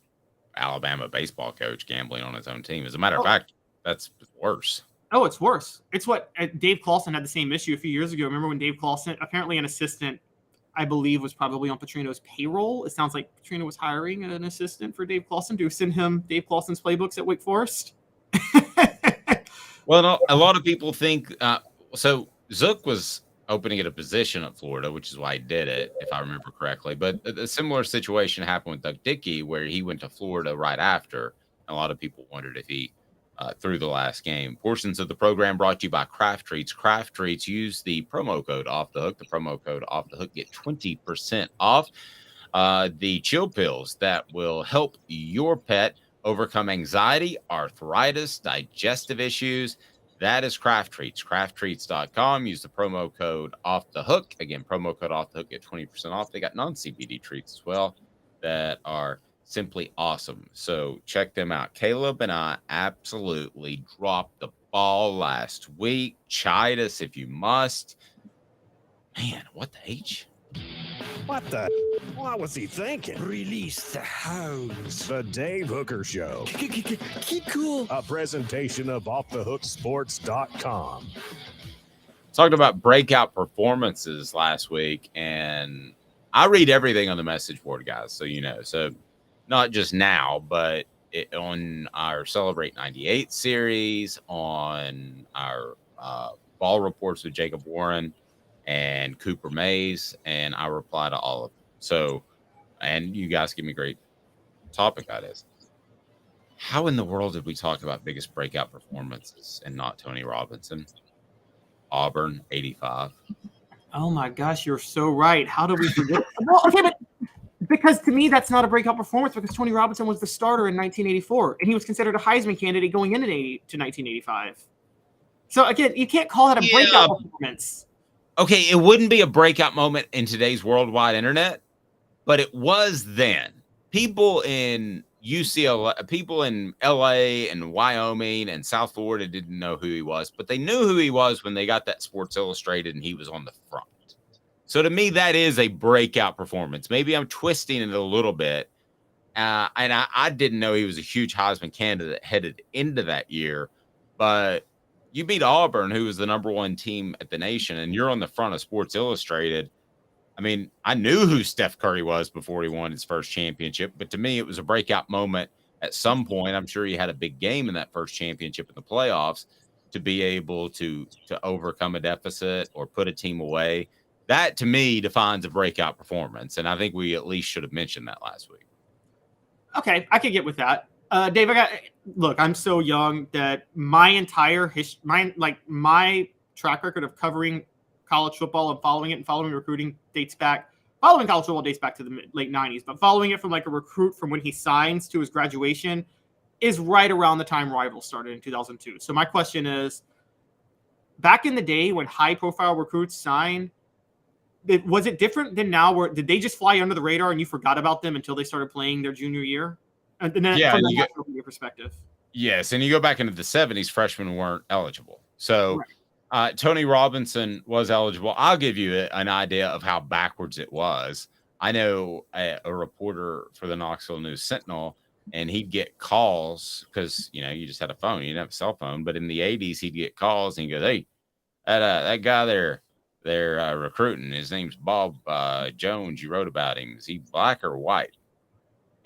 S1: Alabama baseball coach gambling on his own team. As a matter of fact, that's worse.
S2: Oh, it's worse. It's what Dave Clawson had the same issue a few years ago. Remember when Dave Clawson, apparently an assistant, I believe, was probably on Petrino's payroll. It sounds like Petrino was hiring an assistant for Dave Clawson to send him Dave Clawson's playbooks at Wake Forest.
S1: Well, no, a lot of people think so. Zook was hoping to get a position at Florida, which is why he did it, if I remember correctly. But a similar situation happened with Doug Dickey, where he went to Florida right after. A lot of people wondered if he threw the last game. Portions of the program brought to you by Craft Treats. Craft Treats, use the promo code Off the Hook. The promo code Off the Hook, get 20% off the chill pills that will help your pet overcome anxiety, arthritis, digestive issues. That is Craft Treats. CraftTreats.com. Use the promo code Off the Hook. Again, promo code Off the Hook, get 20% off. They got non-CBD treats as well that are simply awesome. So check them out. Caleb and I absolutely dropped the ball last week. Chide us if you must. Man, what the H?
S11: What the? What was he thinking?
S14: Release the hounds.
S11: The Dave Hooker Show.
S14: Keep cool.
S11: A presentation of OffTheHookSports.com.
S1: Talked about breakout performances last week, and I read everything on the message board, guys, so you know. So not just now, but on our Celebrate 98 series, on our ball reports with Jacob Warren and Cooper Mays, and I reply to all of them. So, and you guys give me great topic ideas. How in the world did we talk about biggest breakout performances and not Tony Robinson? Auburn, 85.
S2: Oh my gosh, you're so right. How do we forget? Well, okay, but because to me, that's not a breakout performance because Tony Robinson was the starter in 1984, and he was considered a Heisman candidate going into 1985. So again, you can't call that a breakout performance.
S1: Okay, it wouldn't be a breakout moment in today's worldwide internet, but it was then. People in UCLA, people in LA and Wyoming and South Florida didn't know who he was, but they knew who he was when they got that Sports Illustrated and he was on the front. So to me, that is a breakout performance. Maybe I'm twisting it a little bit. And I didn't know he was a huge Heisman candidate headed into that year, but you beat Auburn, who was the number one team at the nation, and you're on the front of Sports Illustrated. I mean, I knew who Steph Curry was before he won his first championship, but to me, it was a breakout moment at some point. I'm sure he had a big game in that first championship in the playoffs to be able to overcome a deficit or put a team away. That, to me, defines a breakout performance, and I think we at least should have mentioned that last week.
S2: Okay, I could get with that. Dave, look, I'm so young that my entire history, my track record of covering college football and following recruiting following college football dates back to the late 90s, but following it from like a recruit from when he signs to his graduation is right around the time Rivals started in 2002. So my question is, back in the day when high profile recruits signed, was it different than now? Where did they just fly under the radar and you forgot about them until they started playing their junior year? And then from the national perspective.
S1: Yes, and you go back into the 70s, freshmen weren't eligible. So Tony Robinson was eligible. I'll give you an idea of how backwards it was. I know a reporter for the Knoxville News Sentinel, and he'd get calls because, you know, you just had a phone. You didn't have a cell phone. But in the 80s, he'd get calls and he'd go, hey, that guy they're recruiting, his name's Bob Jones. You wrote about him. Is he black or white?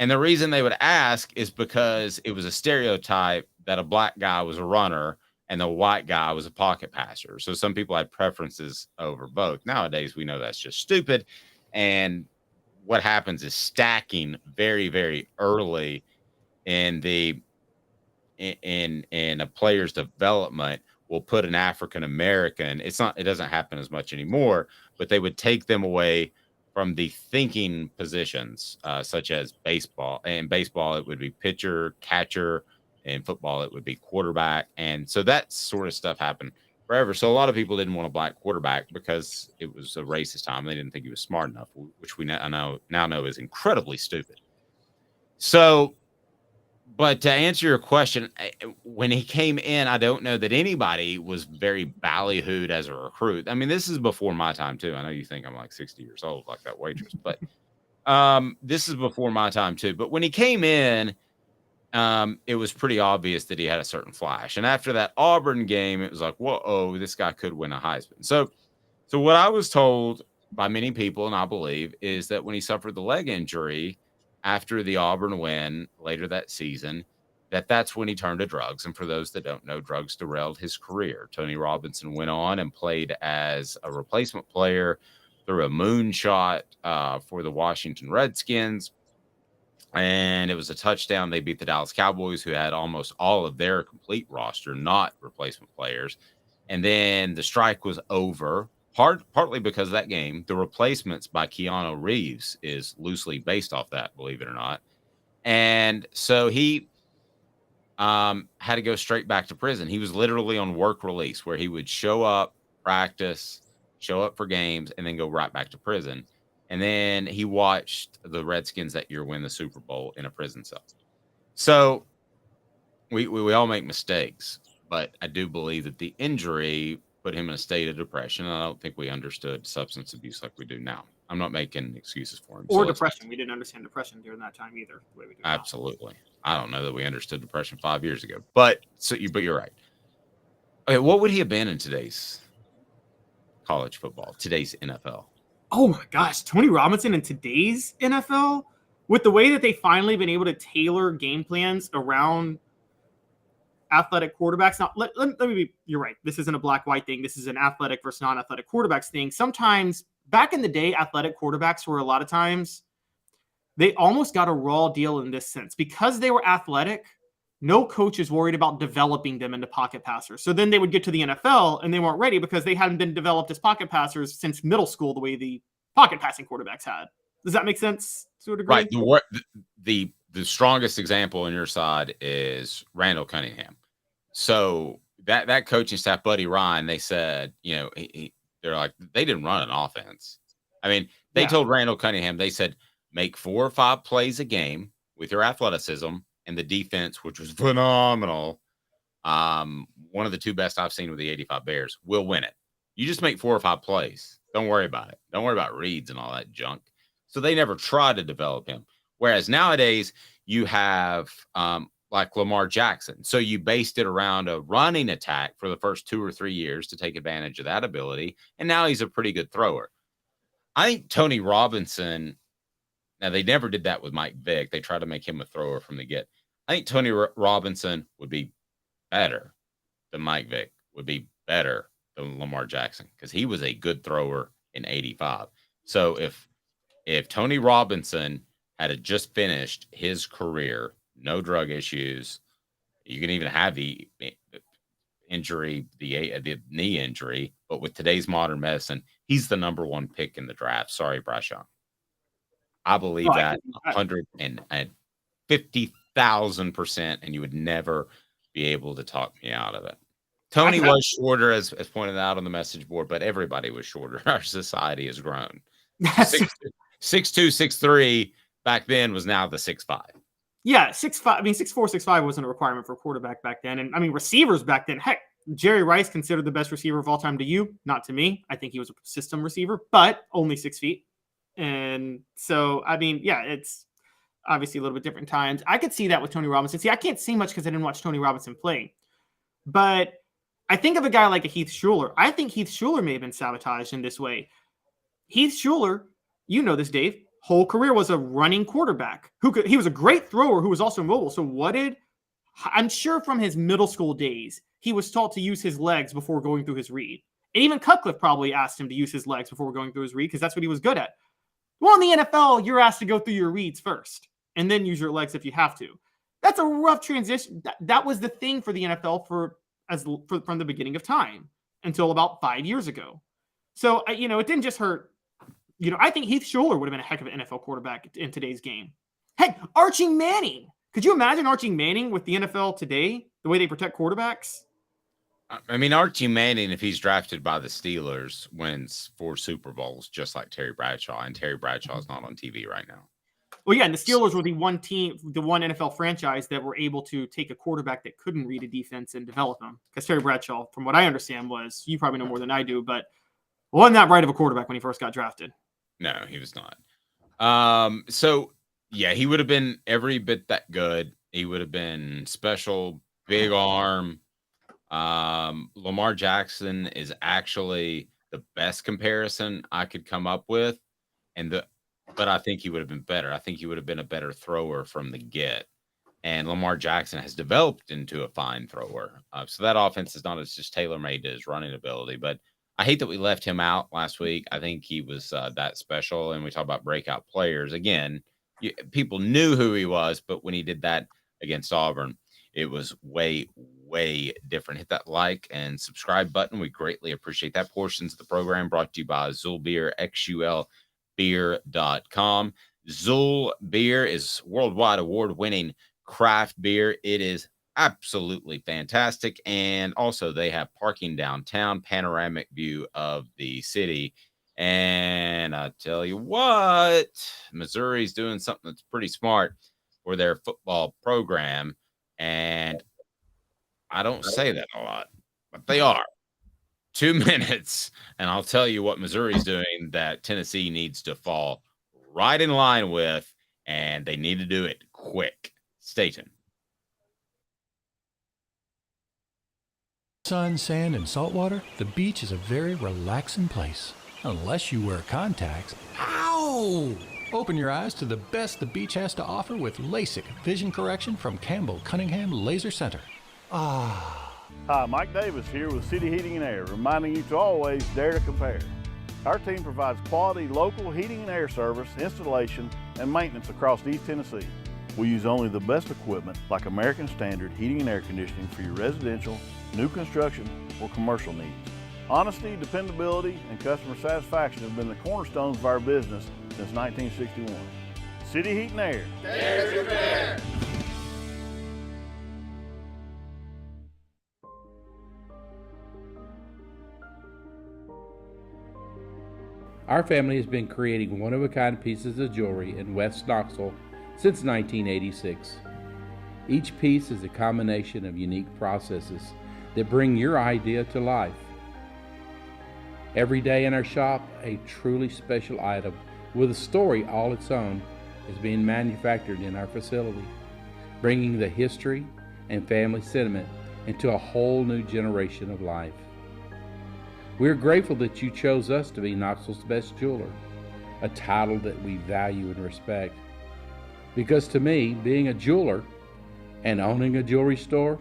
S1: And the reason they would ask is because it was a stereotype that a black guy was a runner and the white guy was a pocket passer. So some people had preferences over both. Nowadays, we know that's just stupid. And what happens is stacking very, very early in a player's development will put an African-American. It doesn't happen as much anymore, but they would take them away from the thinking positions, such as baseball. In baseball, it would be pitcher, catcher. In football, it would be quarterback. And so that sort of stuff happened forever. So a lot of people didn't want a black quarterback because it was a racist time. They didn't think he was smart enough, which we now know is incredibly stupid. So But to answer your question, when he came in, I don't know that anybody was very ballyhooed as a recruit. I mean, this is before my time too. I know you think I'm like 60 years old, like that waitress, but this is before my time too. But when he came in, it was pretty obvious that he had a certain flash. And after that Auburn game, it was like, whoa, this guy could win a Heisman. So what I was told by many people, and I believe, is that when he suffered the leg injury after the Auburn win later that season, that's when he turned to drugs. And for those that don't know, drugs derailed his career. Tony Robinson went on and played as a replacement player through a moonshot for the Washington Redskins. And it was a touchdown. They beat the Dallas Cowboys, who had almost all of their complete roster, not replacement players. And then the strike was over, partly because of that game. The Replacements by Keanu Reeves is loosely based off that, believe it or not. And so he had to go straight back to prison. He was literally on work release, where he would show up, practice, show up for games, and then go right back to prison. And then he watched the Redskins that year win the Super Bowl in a prison cell. So we all make mistakes, but I do believe that the injury put him in a state of depression. And I don't think we understood substance abuse like we do now. I'm not making excuses for him.
S2: Or depression. We didn't understand depression during that time either. The way we do
S1: absolutely. Now. I don't know that we understood depression 5 years ago, but you're right. Okay, what would he have been in today's college football, today's NFL?
S2: Oh my gosh, Tony Robinson in today's NFL, with the way that they finally been able to tailor game plans around athletic quarterbacks. Now, let me be, you're right. This isn't a black-white thing. This is an athletic versus non-athletic quarterbacks thing. Sometimes, back in the day, athletic quarterbacks were a lot of times, they almost got a raw deal in this sense. Because they were athletic, no coach is worried about developing them into pocket passers. So then they would get to the NFL and they weren't ready because they hadn't been developed as pocket passers since middle school the way the pocket passing quarterbacks had. Does that make sense to a degree?
S1: Right. The strongest example on your side is Randall Cunningham. So that coaching staff, Buddy Ryan, they said, they're like, they didn't run an offense. I mean, they told Randall Cunningham, they said, make 4 or 5 plays a game with your athleticism and the defense, which was phenomenal. One of the 2 best I've seen with the 85 Bears, will win it. You just make 4 or 5 plays. Don't worry about it. Don't worry about reads and all that junk. So they never tried to develop him. Whereas nowadays you have like Lamar Jackson. So you based it around a running attack for the first 2 or 3 years to take advantage of that ability. And now he's a pretty good thrower. I think Tony Robinson, now they never did that with Mike Vick. They tried to make him a thrower from the get. I think Tony Robinson would be better than Mike Vick, would be better than Lamar Jackson, because he was a good thrower in 85. So if Tony Robinson had just finished his career, no drug issues, you can even have the injury, the knee injury, but with today's modern medicine, he's the number 1 pick in the draft. Sorry, Bryce Young. I believe that 150,000%, and you would never be able to talk me out of it. Tony was shorter, as pointed out on the message board, but everybody was shorter. Our society has grown. 6'2", 6'3" back then was now the 6'5".
S2: Yeah, 6'5". I mean, 6'4", 6'5" wasn't a requirement for quarterback back then. And I mean, receivers back then, heck, Jerry Rice considered the best receiver of all time to you, not to me. I think he was a system receiver, but only 6 feet. And so, I mean, yeah, it's obviously a little bit different times. I could see that with Tony Robinson. See, I can't see much because I didn't watch Tony Robinson play. But I think of a guy like a Heath Shuler. I think Heath Shuler may have been sabotaged in this way. Heath Shuler, you know this, Dave, whole career was a running quarterback. He was a great thrower who was also mobile. So I'm sure from his middle school days, he was taught to use his legs before going through his read. And even Cutcliffe probably asked him to use his legs before going through his read because that's what he was good at. Well, in the NFL, you're asked to go through your reads first and then use your legs if you have to. That's a rough transition. That was the thing for the NFL from the beginning of time until about 5 years ago. So, it didn't just hurt. I think Heath Shuler would have been a heck of an NFL quarterback in today's game. Heck, Archie Manning. Could you imagine Archie Manning with the NFL today, the way they protect quarterbacks?
S1: I mean, Archie Manning, if he's drafted by the Steelers, wins 4 Super Bowls, just like Terry Bradshaw. And Terry Bradshaw is not on TV right now.
S2: Well, yeah, and the Steelers were the one team, the one NFL franchise that were able to take a quarterback that couldn't read a defense and develop him. Because Terry Bradshaw, from what I understand, you probably know more than I do, but wasn't that right of a quarterback when he first got drafted.
S1: No, he was not. So yeah, he would have been every bit that good. He would have been special, big arm. Lamar Jackson is actually the best comparison I could come up with. But I think he would have been better. I think he would have been a better thrower from the get. And Lamar Jackson has developed into a fine thrower. So that offense is not as just tailor-made to his running ability. But I hate that we left him out last week. I think he was that special. And we talk about breakout players. Again, people knew who he was, but when he did that against Auburn, it was way, way different. Hit that like and subscribe button. We greatly appreciate that. Portions of the program brought to you by Zul Beer, XULbeer.com. Zul Beer is worldwide award-winning craft beer. It is absolutely fantastic. And also they have parking downtown, panoramic view of the city. And I tell you what, Missouri's doing something that's pretty smart for their football program. And I don't say that a lot, but they are. 2 minutes, and I'll tell you what Missouri's doing that Tennessee needs to fall right in line with, and they need to do it quick. Stay tuned.
S7: Sun, sand, and salt water, the beach is a very relaxing place. Unless you wear contacts. Ow! Open your eyes to the best the beach has to offer with LASIK vision correction from Campbell Cunningham Laser Center. Ah.
S15: Hi, Mike Davis here with City Heating and Air, reminding you to always dare to compare. Our team provides quality local heating and air service, installation, and maintenance across East Tennessee. We use only the best equipment like American Standard heating and air conditioning for your residential, new construction, or commercial needs. Honesty, dependability, and customer satisfaction have been the cornerstones of our business since 1961. City Heat and Air.
S16: Dare to compare.
S10: Our family has been creating one-of-a-kind pieces of jewelry in West Knoxville since 1986. Each piece is a combination of unique processes that bring your idea to life. Every day in our shop, a truly special item with a story all its own is being manufactured in our facility, bringing the history and family sentiment into a whole new generation of life. We're grateful that you chose us to be Knoxville's best jeweler, a title that we value and respect. Because to me, being a jeweler and owning a jewelry store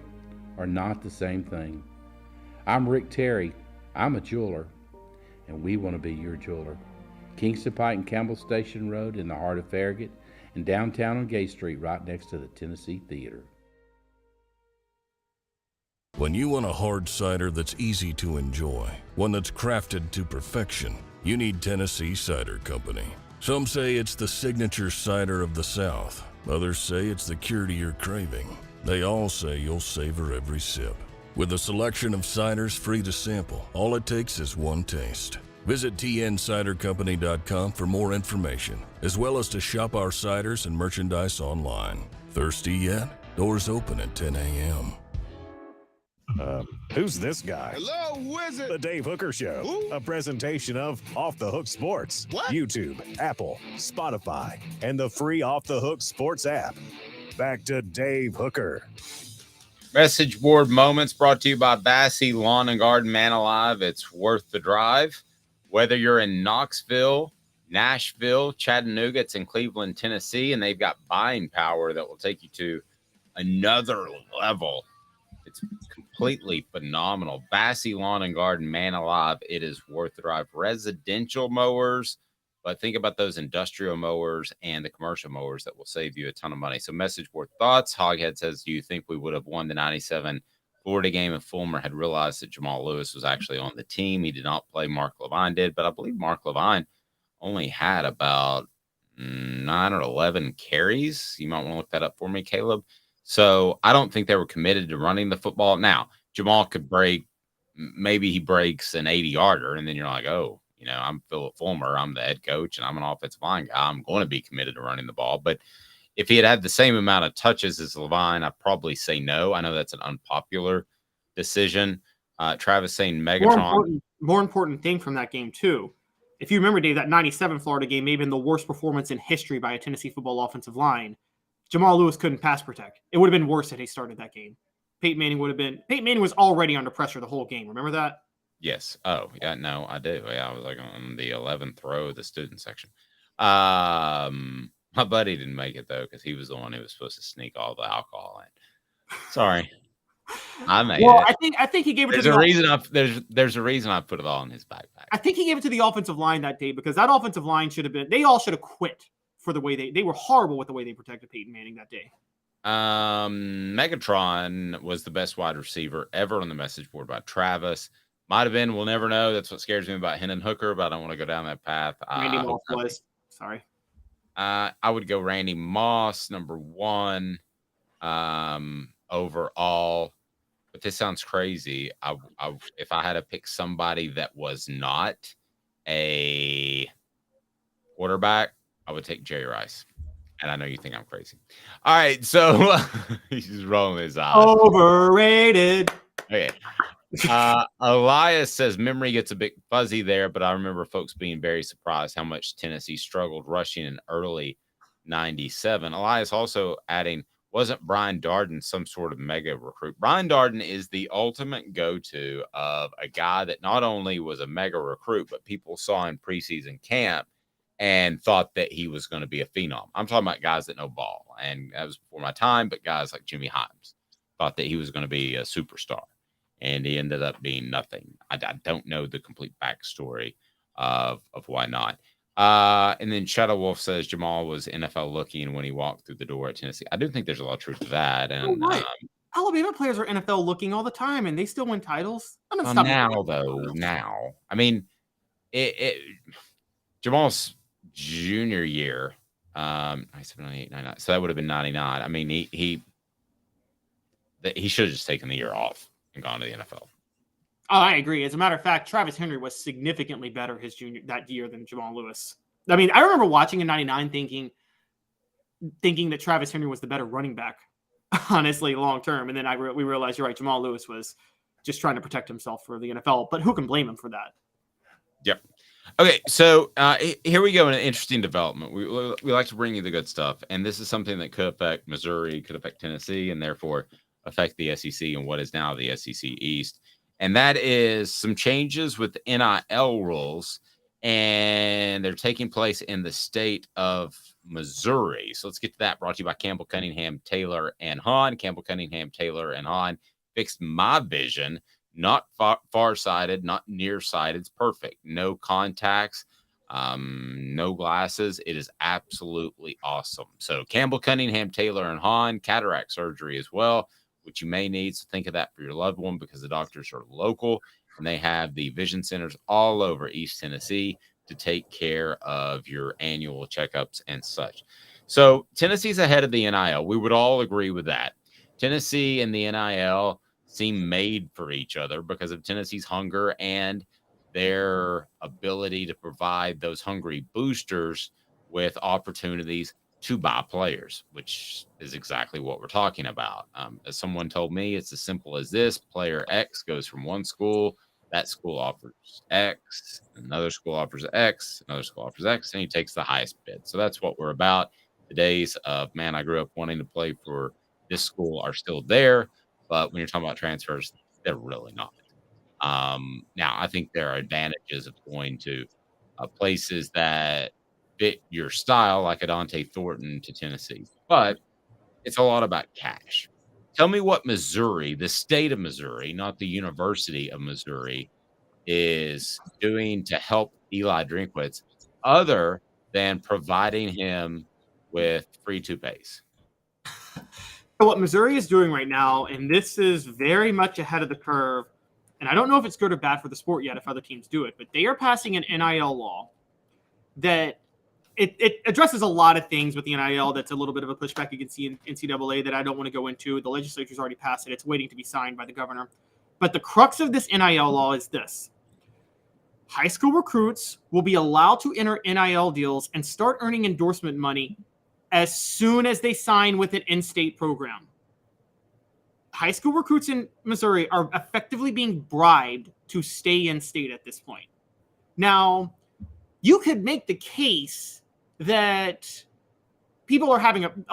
S10: are not the same thing. I'm Rick Terry. I'm a jeweler, and we want to be your jeweler. Kingston Pike and Campbell Station Road in the heart of Farragut, and downtown on Gay Street right next to the Tennessee Theater.
S17: When you want a hard cider that's easy to enjoy, one that's crafted to perfection, you need Tennessee Cider Company. Some say it's the signature cider of the South. Others say it's the cure to your craving. They all say you'll savor every sip. With a selection of ciders free to sample, all it takes is one taste. Visit tncidercompany.com for more information, as well as to shop our ciders and merchandise online. Thirsty yet? Doors open at 10 a.m.
S11: Who's this guy?
S16: Hello, wizard.
S11: The Dave Hooker Show, a presentation of Off the Hook Sports.
S16: What?
S11: YouTube, Apple, Spotify, and the free Off the Hook Sports app. Back to Dave Hooker.
S1: Message board moments brought to you by Bassey Lawn and Garden. Man alive, it's worth the drive. Whether you're in Knoxville, Nashville, Chattanooga, it's in Cleveland, Tennessee, and they've got buying power that will take you to another level. It's completely phenomenal. Bassey Lawn and Garden, man alive, it is worth the drive. Residential mowers, but think about those industrial mowers and the commercial mowers that will save you a ton of money. So message board thoughts. Hoghead says, do you think we would have won the 97 Florida game if Fulmer had realized that Jamal Lewis was actually on the team? He did not play. Mark Levine did, but I believe Mark Levine only had about 9 or 11 carries. You might want to look that up for me, Caleb. So I don't think they were committed to running the football. Now, Jamal could break, maybe he breaks an 80-yarder, and then you're like, oh, I'm Philip Fulmer. I'm the head coach, and I'm an offensive line guy. I'm going to be committed to running the ball. But if he had the same amount of touches as Levine, I'd probably say no. I know that's an unpopular decision. Travis saying Megatron.
S2: More important thing from that game, too. If you remember, Dave, that 97 Florida game may have been the worst performance in history by a Tennessee football offensive line. Jamal Lewis couldn't pass protect. It would have been worse had he started that game. Peyton Manning was already under pressure the whole game. Remember that?
S1: Yes. Oh, yeah, no, I do. Yeah, I was like on the 11th row of the student section. My buddy didn't make it, though, because he was the one who was supposed to sneak all the alcohol in. Sorry. I made it.
S2: I think he gave it
S1: there's
S2: to
S1: a reason there's a reason I put it all in his backpack.
S2: I think he gave it to the offensive line that day because that offensive line they all should have quit for the way they were horrible with the way they protected Peyton Manning that day.
S1: Megatron was the best wide receiver ever on the message board by Travis. Might have been, we'll never know. That's what scares me about Hendon Hooker, but I don't want to go down that path.
S2: Randy Moss was. Sorry.
S1: I would go Randy Moss, number 1, overall. But this sounds crazy. If I had to pick somebody that was not a quarterback, I would take Jerry Rice. And I know you think I'm crazy. All right, so he's just rolling his eyes.
S2: Overrated.
S1: Okay. Elias says memory gets a bit fuzzy there, but I remember folks being very surprised how much Tennessee struggled rushing in early 97. Elias also adding, wasn't Brian Darden some sort of mega recruit? Brian Darden is the ultimate go-to of a guy that not only was a mega recruit, but people saw in preseason camp and thought that he was going to be a phenom. I'm talking about guys that know ball, and that was before my time, but guys like Jimmy Himes thought that he was going to be a superstar, and he ended up being nothing. I don't know the complete backstory of why not. And then Shadow Wolf says Jamal was NFL looking when he walked through the door at Tennessee. I do think there's a lot of truth to that. And
S2: right. Alabama players are NFL looking all the time, and they still win titles.
S1: Now, I mean, Jamal's junior year, 97, 98, 99. So that would have been 99. I mean, he should have just taken the year off and gone to the NFL.
S2: Oh, I agree. As a matter of fact, Travis Henry was significantly better that year than Jamal Lewis. I mean, I remember watching in 99 thinking that Travis Henry was the better running back, honestly, long term. And then we realized, you're right, Jamal Lewis was just trying to protect himself for the NFL. But who can blame him for that?
S1: Yep. Okay, so here we go in an interesting development. We like to bring you the good stuff, and this is something that could affect Missouri, could affect Tennessee, and therefore affect the SEC and what is now the SEC East. And that is some changes with the NIL rules, and they're taking place in the state of Missouri. So let's get to that. Brought to you by Campbell Cunningham, Taylor, and Hahn. Campbell Cunningham, Taylor, and Hahn fixed my vision. Not far-sighted, not nearsighted. It's perfect. No contacts, no glasses. It is absolutely awesome. So Campbell Cunningham, Taylor, and Hahn, cataract surgery as well, which you may need. So think of that for your loved one because the doctors are local and they have the vision centers all over East Tennessee to take care of your annual checkups and such. So Tennessee's ahead of the NIL. We would all agree with that. Tennessee and the NIL seem made for each other because of Tennessee's hunger and their ability to provide those hungry boosters with opportunities to buy players, which is exactly what we're talking about. As someone told me, it's as simple as this. Player X goes from one school, that school offers X, another school offers X, another school offers X, and he takes the highest bid. So that's what we're about. The days of, man, I grew up wanting to play for this school are still there. But when you're talking about transfers, they're really not. Now, I think there are advantages of going to places that fit your style, like a Dante Thornton to Tennessee. But it's a lot about cash. Tell me what Missouri, the state of Missouri, not the University of Missouri, is doing to help Eli Drinkwitz other than providing him with free toupees.
S2: What Missouri is doing right now, and this is very much ahead of the curve, and I don't know if it's good or bad for the sport yet if other teams do it, but they are passing an NIL law that it addresses a lot of things with the NIL that's a little bit of a pushback against the NCAA that I don't want to go into. The legislature's already passed it. It's waiting to be signed by the governor. But the crux of this NIL law is this. high school recruits will be allowed to enter NIL deals and start earning endorsement money as soon as they sign with an in-state program. High school recruits in Missouri are effectively being bribed to stay in state at this point. Now, you could make the case that a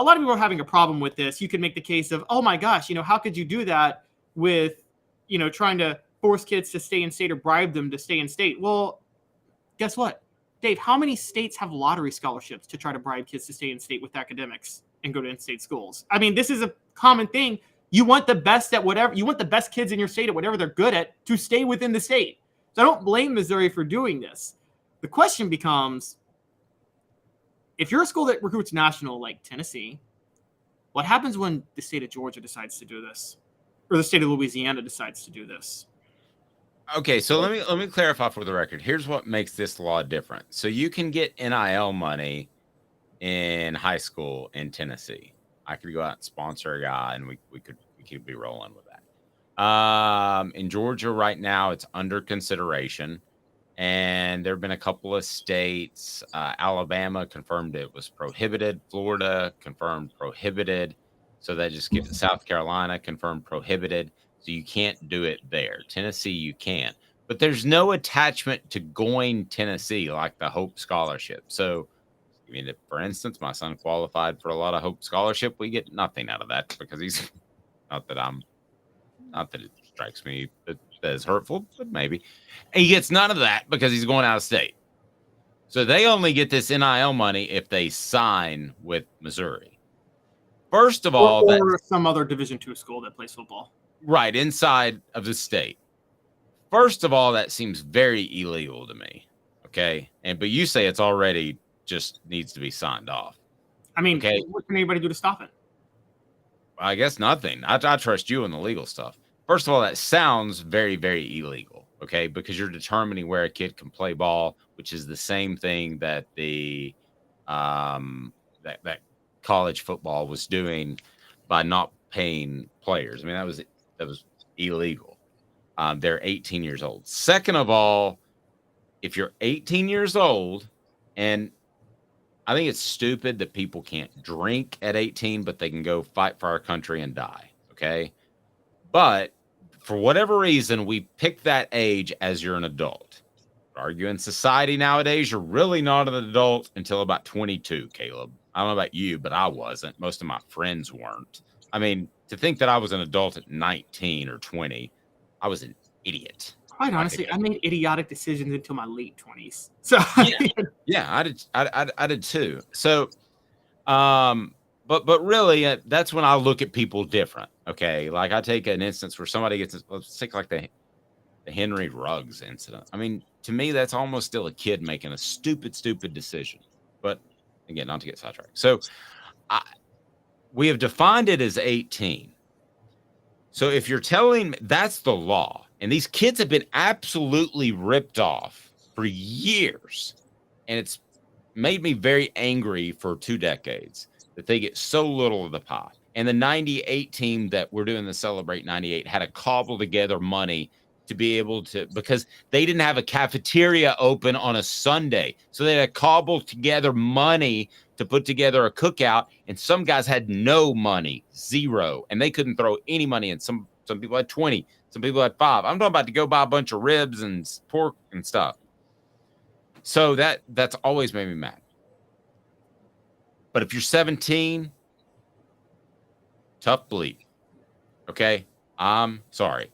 S2: lot of people are having a problem with this. You could make the case of, oh my gosh, how could you do that with, trying to force kids to stay in state or bribe them to stay in state? Well, guess what, Dave? How many states have lottery scholarships to try to bribe kids to stay in state with academics and go to in-state schools? I mean, this is a common thing. You want the best at whatever. You want the best kids in your state at whatever they're good at to stay within the state. So I don't blame Missouri for doing this. The question becomes, if you're a school that recruits national like Tennessee, what happens when the state of Georgia decides to do this, or the state of Louisiana decides to do this?
S1: Okay, so let me clarify for the record. Here's what makes this law different. So you can get NIL money in high school in Tennessee. I could go out and sponsor a guy, and we could be rolling with that. In Georgia right now, it's under consideration, and there have been a couple of states. Alabama confirmed it was prohibited. Florida confirmed prohibited. So that just gives it. South Carolina confirmed prohibited. So you can't do it there. Tennessee, you can. But there's no attachment to going Tennessee like the Hope Scholarship. So, for instance, my son qualified for a lot of Hope Scholarship. We get nothing out of that because he's not that it strikes me that is hurtful, but maybe. And he gets none of that because he's going out of state. So they only get this NIL money if they sign with Missouri. First of all,
S2: or some other Division II school that plays football.
S1: Right, inside of the state. First of all, that seems very illegal to me. Okay. But you say it's already just needs to be signed off.
S2: I mean, what can anybody do to stop it?
S1: I guess nothing. I trust you in the legal stuff. First of all, that sounds very, very illegal. Okay. Because you're determining where a kid can play ball, which is the same thing that the that college football was doing by not paying players. I mean, that was illegal. They're 18 years old. Second of all, if you're 18 years old, and I think it's stupid that people can't drink at 18, but they can go fight for our country and die. Okay. But for whatever reason, we pick that age as you're an adult. Argue in society nowadays, you're really not an adult until about 22, Caleb. I don't know about you, but I wasn't. Most of my friends weren't. I mean, to think that I was an adult at 19 or 20, I was an idiot.
S2: Quite honestly, I made idiotic decisions until my late 20s. So
S1: yeah, I did too. So, but really, that's when I look at people different. Okay, like I take an instance where somebody gets, let's take like the Henry Ruggs incident. I mean, to me, that's almost still a kid making a stupid decision. But again, not to get sidetracked. So, we have defined it as 18. So if you're telling me that's the law, and these kids have been absolutely ripped off for years, and it's made me very angry for 2 decades that they get so little of the pie. And the 98 team that we're doing the Celebrate 98 had to cobble together money to be able to, because they didn't have a cafeteria open on a Sunday. So they had to cobble together money to put together a cookout, and some guys had no money, zero, and they couldn't throw any money in. Some people had 20, some people had 5. I'm talking about to go buy a bunch of ribs and pork and stuff. So that's always made me mad. But if you're 17, tough bleed. Okay, I'm sorry.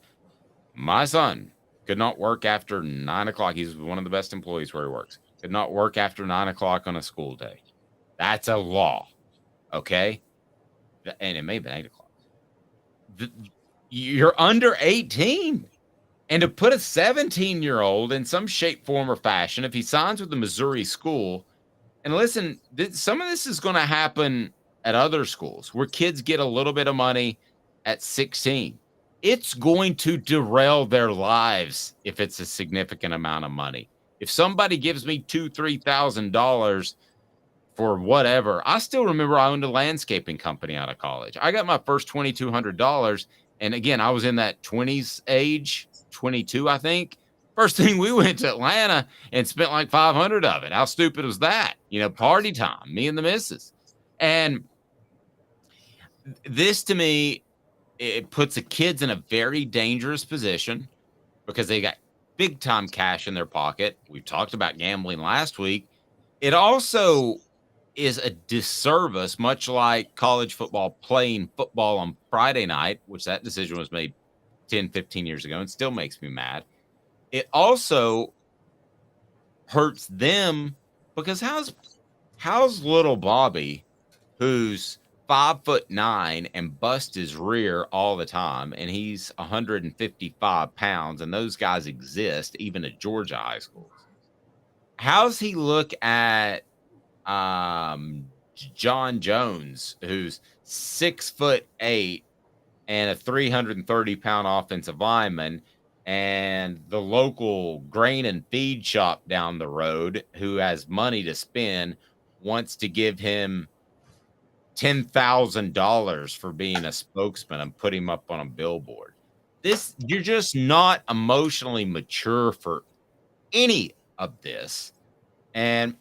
S1: My son could not work after 9 o'clock. He's one of the best employees where he works. Could not work after 9 o'clock on a school day. That's a law. Okay. And it may have been 8 o'clock. You're under 18. And to put a 17-year-old in some shape, form, or fashion, if he signs with the Missouri school, and listen, some of this is going to happen at other schools where kids get a little bit of money at 16. It's going to derail their lives if it's a significant amount of money. If somebody gives me $2,000, $3,000 for whatever, I still remember I owned a landscaping company out of college. I got my first $2,200. And again, I was in that 20s age, 22, I think, First thing, we went to Atlanta and spent like 500 of it. How stupid was that? Party time, me and the missus. And this, to me, it puts the kids in a very dangerous position because they got big time cash in their pocket. We've talked about gambling last week. It also is a disservice, much like college football playing football on Friday night, which that decision was made 10, 15 years ago and still makes me mad. It also hurts them because how's little Bobby, who's 5'9" and bust his rear all the time, and he's 155 pounds, and those guys exist even at Georgia high schools. How's he look at John Jones, who's 6'8" and a 330-pound offensive lineman, and the local grain and feed shop down the road who has money to spend wants to give him $10,000 for being a spokesman and put him up on a billboard. You're just not emotionally mature for any of this. And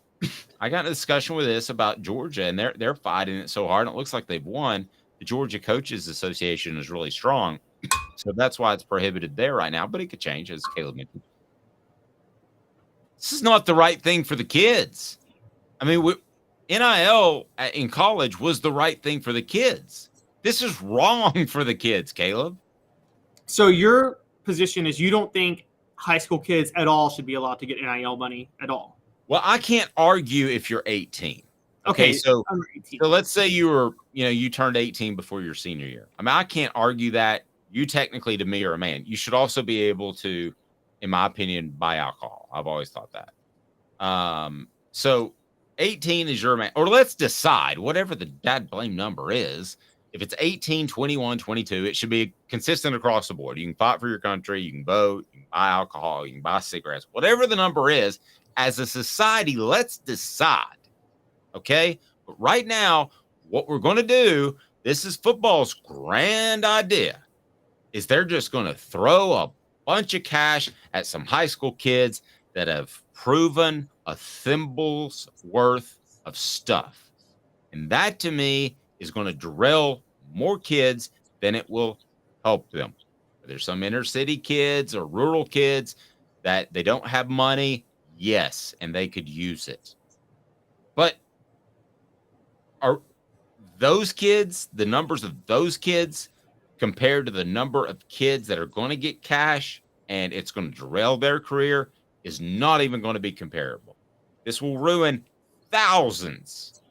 S1: I got in a discussion with this about Georgia, and they're fighting it so hard. And it looks like they've won. The Georgia Coaches Association is really strong. So that's why it's prohibited there right now, but it could change, as Caleb mentioned. This is not the right thing for the kids. I mean, NIL in college was the right thing for the kids. This is wrong for the kids, Caleb.
S2: So your position is you don't think high school kids at all should be allowed to get NIL money at all?
S1: Well, I can't argue if you're 18. Okay, so let's say you turned 18 before your senior year. I mean, I can't argue that. You technically, to me, are a man. You should also be able to, in my opinion, buy alcohol. I've always thought that. So 18 is your man. Or let's decide, whatever the dad blame number is, if it's 18, 21, 22, it should be consistent across the board. You can fight for your country. You can vote. You can buy alcohol. You can buy cigarettes. Whatever the number is, as a society, let's decide. Okay? But right now, what we're going to do, this is football's grand idea, is they're just going to throw a bunch of cash at some high school kids that have proven a thimble's worth of stuff. And that, to me, is going to derail more kids than it will help them. There's some inner city kids or rural kids that they don't have money, yes, and they could use it. But are those kids, the numbers of those kids, compared to the number of kids that are going to get cash and it's going to derail their career, is not even going to be comparable. This will ruin thousands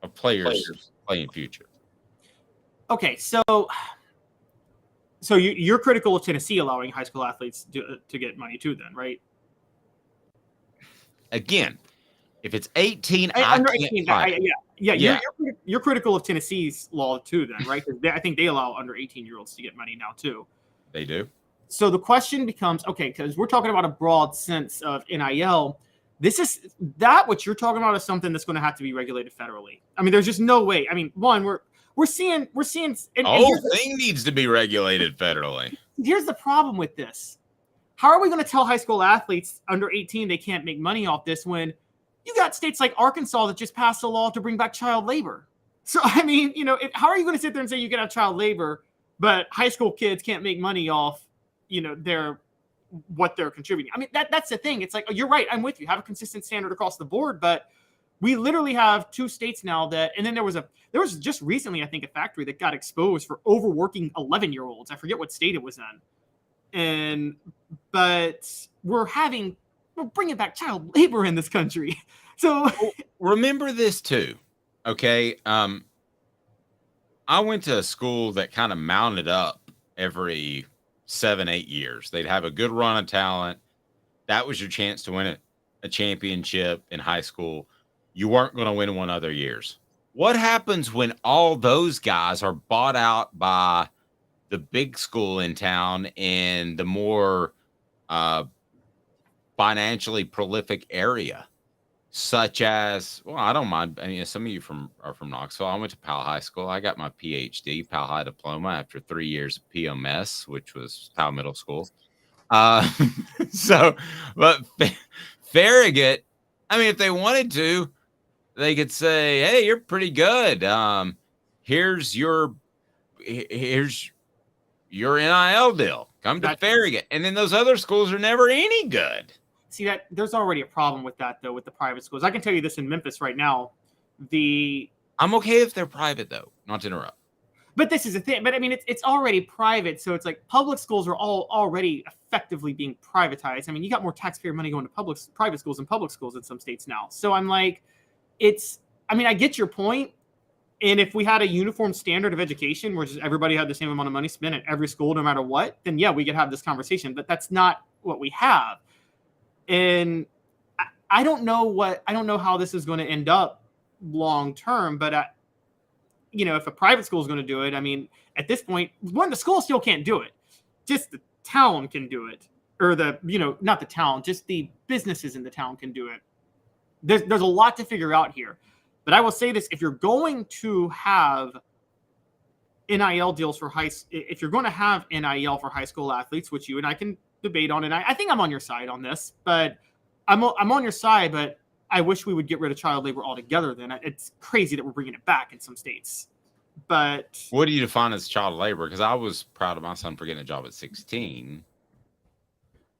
S1: of players playing future.
S2: Okay, so you're critical of Tennessee allowing high school athletes to get money too, then, right?
S1: Again, if it's 18,
S2: under 18, you're critical of Tennessee's law too, then, right? Because I think they allow under 18-year-olds to get money now too.
S1: They do.
S2: So the question becomes, okay, because we're talking about a broad sense of NIL. What you're talking about is something that's going to have to be regulated federally. I mean, there's just no way. I mean, one, we're seeing.
S1: The whole thing needs to be regulated federally.
S2: Here's the problem with this. How are we going to tell high school athletes under 18 they can't make money off this when you got states like Arkansas that just passed a law to bring back child labor? So, I mean, how are you going to sit there and say you can have child labor, but high school kids can't make money off, what they're contributing? I mean, that's the thing. It's like, you're right. I'm with you. Have a consistent standard across the board, but we literally have two states now and then there was just recently, I think, a factory that got exposed for overworking 11-year-olds. I forget what state it was in. But we're bringing back child labor in this country. So
S1: remember this too. Okay. I went to a school that kind of mounted up every 7-8 years. They'd have a good run of talent. That was your chance to win a championship in high school. You weren't going to win one other years. What happens when all those guys are bought out by the big school in town in the more financially prolific area, such as, well, I don't mind. I mean, some of you are from Knoxville. I went to Powell High School. I got my PhD, Powell High diploma, after 3 years of PMS, which was Powell Middle School. So, but Farragut, I mean, if they wanted to, they could say, "Hey, you're pretty good. Here's your NIL deal. Come to Farragut." And then those other schools are never any good.
S2: See, that there's already a problem with that, though, with the private schools. I can tell you this in Memphis right now.
S1: I'm okay if they're private, though, not to interrupt.
S2: But this is the thing. But I mean, it's already private, so it's like public schools are all already effectively being privatized. I mean, you got more taxpayer money going to private schools than public schools in some states now. So I'm like, I mean, I get your point. And if we had a uniform standard of education where just everybody had the same amount of money spent at every school, no matter what, then yeah, we could have this conversation. But that's not what we have. And I don't know how this is going to end up long term, but if a private school is going to do it, I mean, at this point, the school still can't do it. Just the town can do it, or not the town, just the businesses in the town can do it. There's a lot to figure out here, but I will say this: if you're going to have NIL deals if you're going to have NIL for high school athletes, which you and I can debate on, and I think I'm on your side on this, but I'm on your side, but I wish we would get rid of child labor altogether. Then it's crazy that we're bringing it back in some states. But
S1: what do you define as child labor? Because I was proud of my son for getting a job at 16.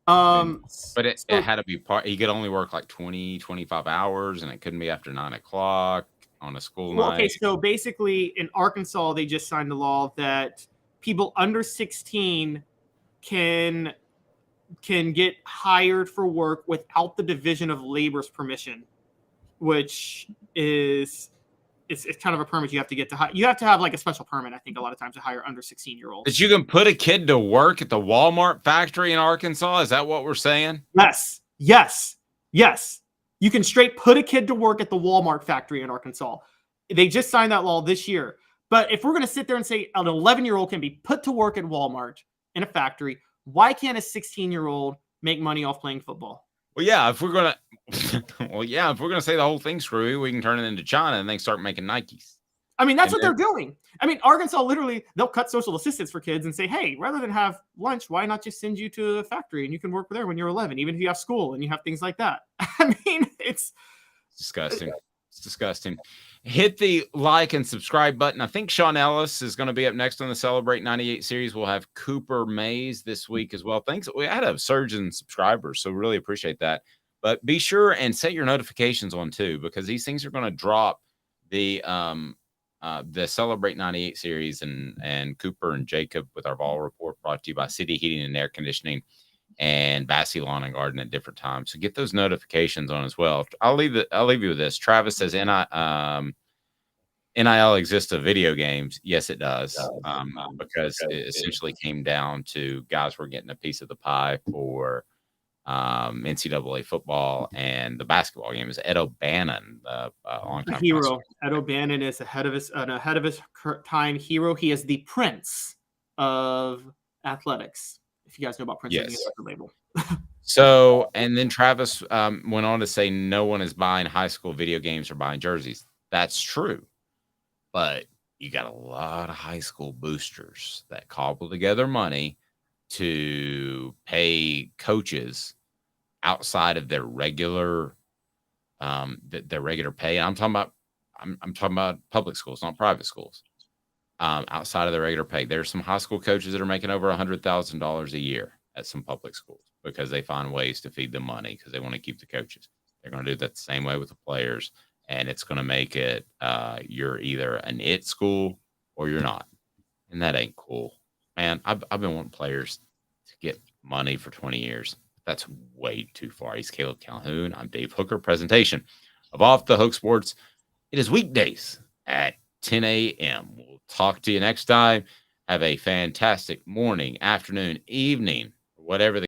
S1: But it had to be he could only work like 20, 25 hours, and it couldn't be after 9 o'clock on a school night.
S2: Okay, so basically in Arkansas, they just signed a law that people under 16 can get hired for work without the Division of Labor's permission, which is it's kind of a permit you have to get to. You have to have like a special permit, I think, a lot of times to hire under 16-year-olds.
S1: That you can put a kid to work at the Walmart factory in Arkansas? Is that what we're saying?
S2: Yes. You can straight put a kid to work at the Walmart factory in Arkansas. They just signed that law this year. But if we're going to sit there and say an 11-year-old can be put to work at Walmart in a factory, why can't a 16-year-old make money off playing football?
S1: Well, yeah, if we're gonna say the whole thing's screwy, we can turn it into China and then start making Nikes.
S2: I mean, that's what they're doing. I mean, Arkansas literally, they'll cut social assistance for kids and say, hey, rather than have lunch, why not just send you to a factory and you can work there when you're 11, even if you have school and you have things like that. I mean, it's
S1: disgusting. It's disgusting. Hit the like and subscribe button. I think Sean Ellis is going to be up next on the Celebrate 98 series. We'll have Cooper Mays this week as well. Thanks. We had a surge in subscribers, so really appreciate that. But be sure and set your notifications on too, because these things are going to drop the Celebrate 98 series and Cooper and Jacob with our Vol Report, brought to you by City Heating and Air Conditioning and Bassey Lawn and Garden at different times. So get those notifications on as well. I'll leave you with this. Travis says NIL exists of video games. Yes, it does. Because it essentially came down to guys were getting a piece of the pie for NCAA football, and the basketball game is Ed O'Bannon, the
S2: hero. Ed O'Bannon is ahead of his time hero. He is the prince of athletics. If you guys know about Prince,
S1: yes.
S2: Label.
S1: So, and then Travis went on to say no one is buying high school video games or buying jerseys. That's true, but you got a lot of high school boosters that cobble together money to pay coaches outside of their regular pay. And I'm talking about public schools, not private schools. Outside of their regular pay, there's some high school coaches that are making over $100,000 a year at some public schools because they find ways to feed them money because they want to keep the coaches. They're going to do that the same way with the players, and it's going to make it you're either an it school or you're not, and that ain't cool, man. I've been wanting players to get money for 20 years. That's way too far. He's Caleb Calhoun. I'm Dave Hooker. Presentation of Off the Hook Sports. It is weekdays at 10 a.m. We'll talk to you next time. Have a fantastic morning, afternoon, evening, whatever the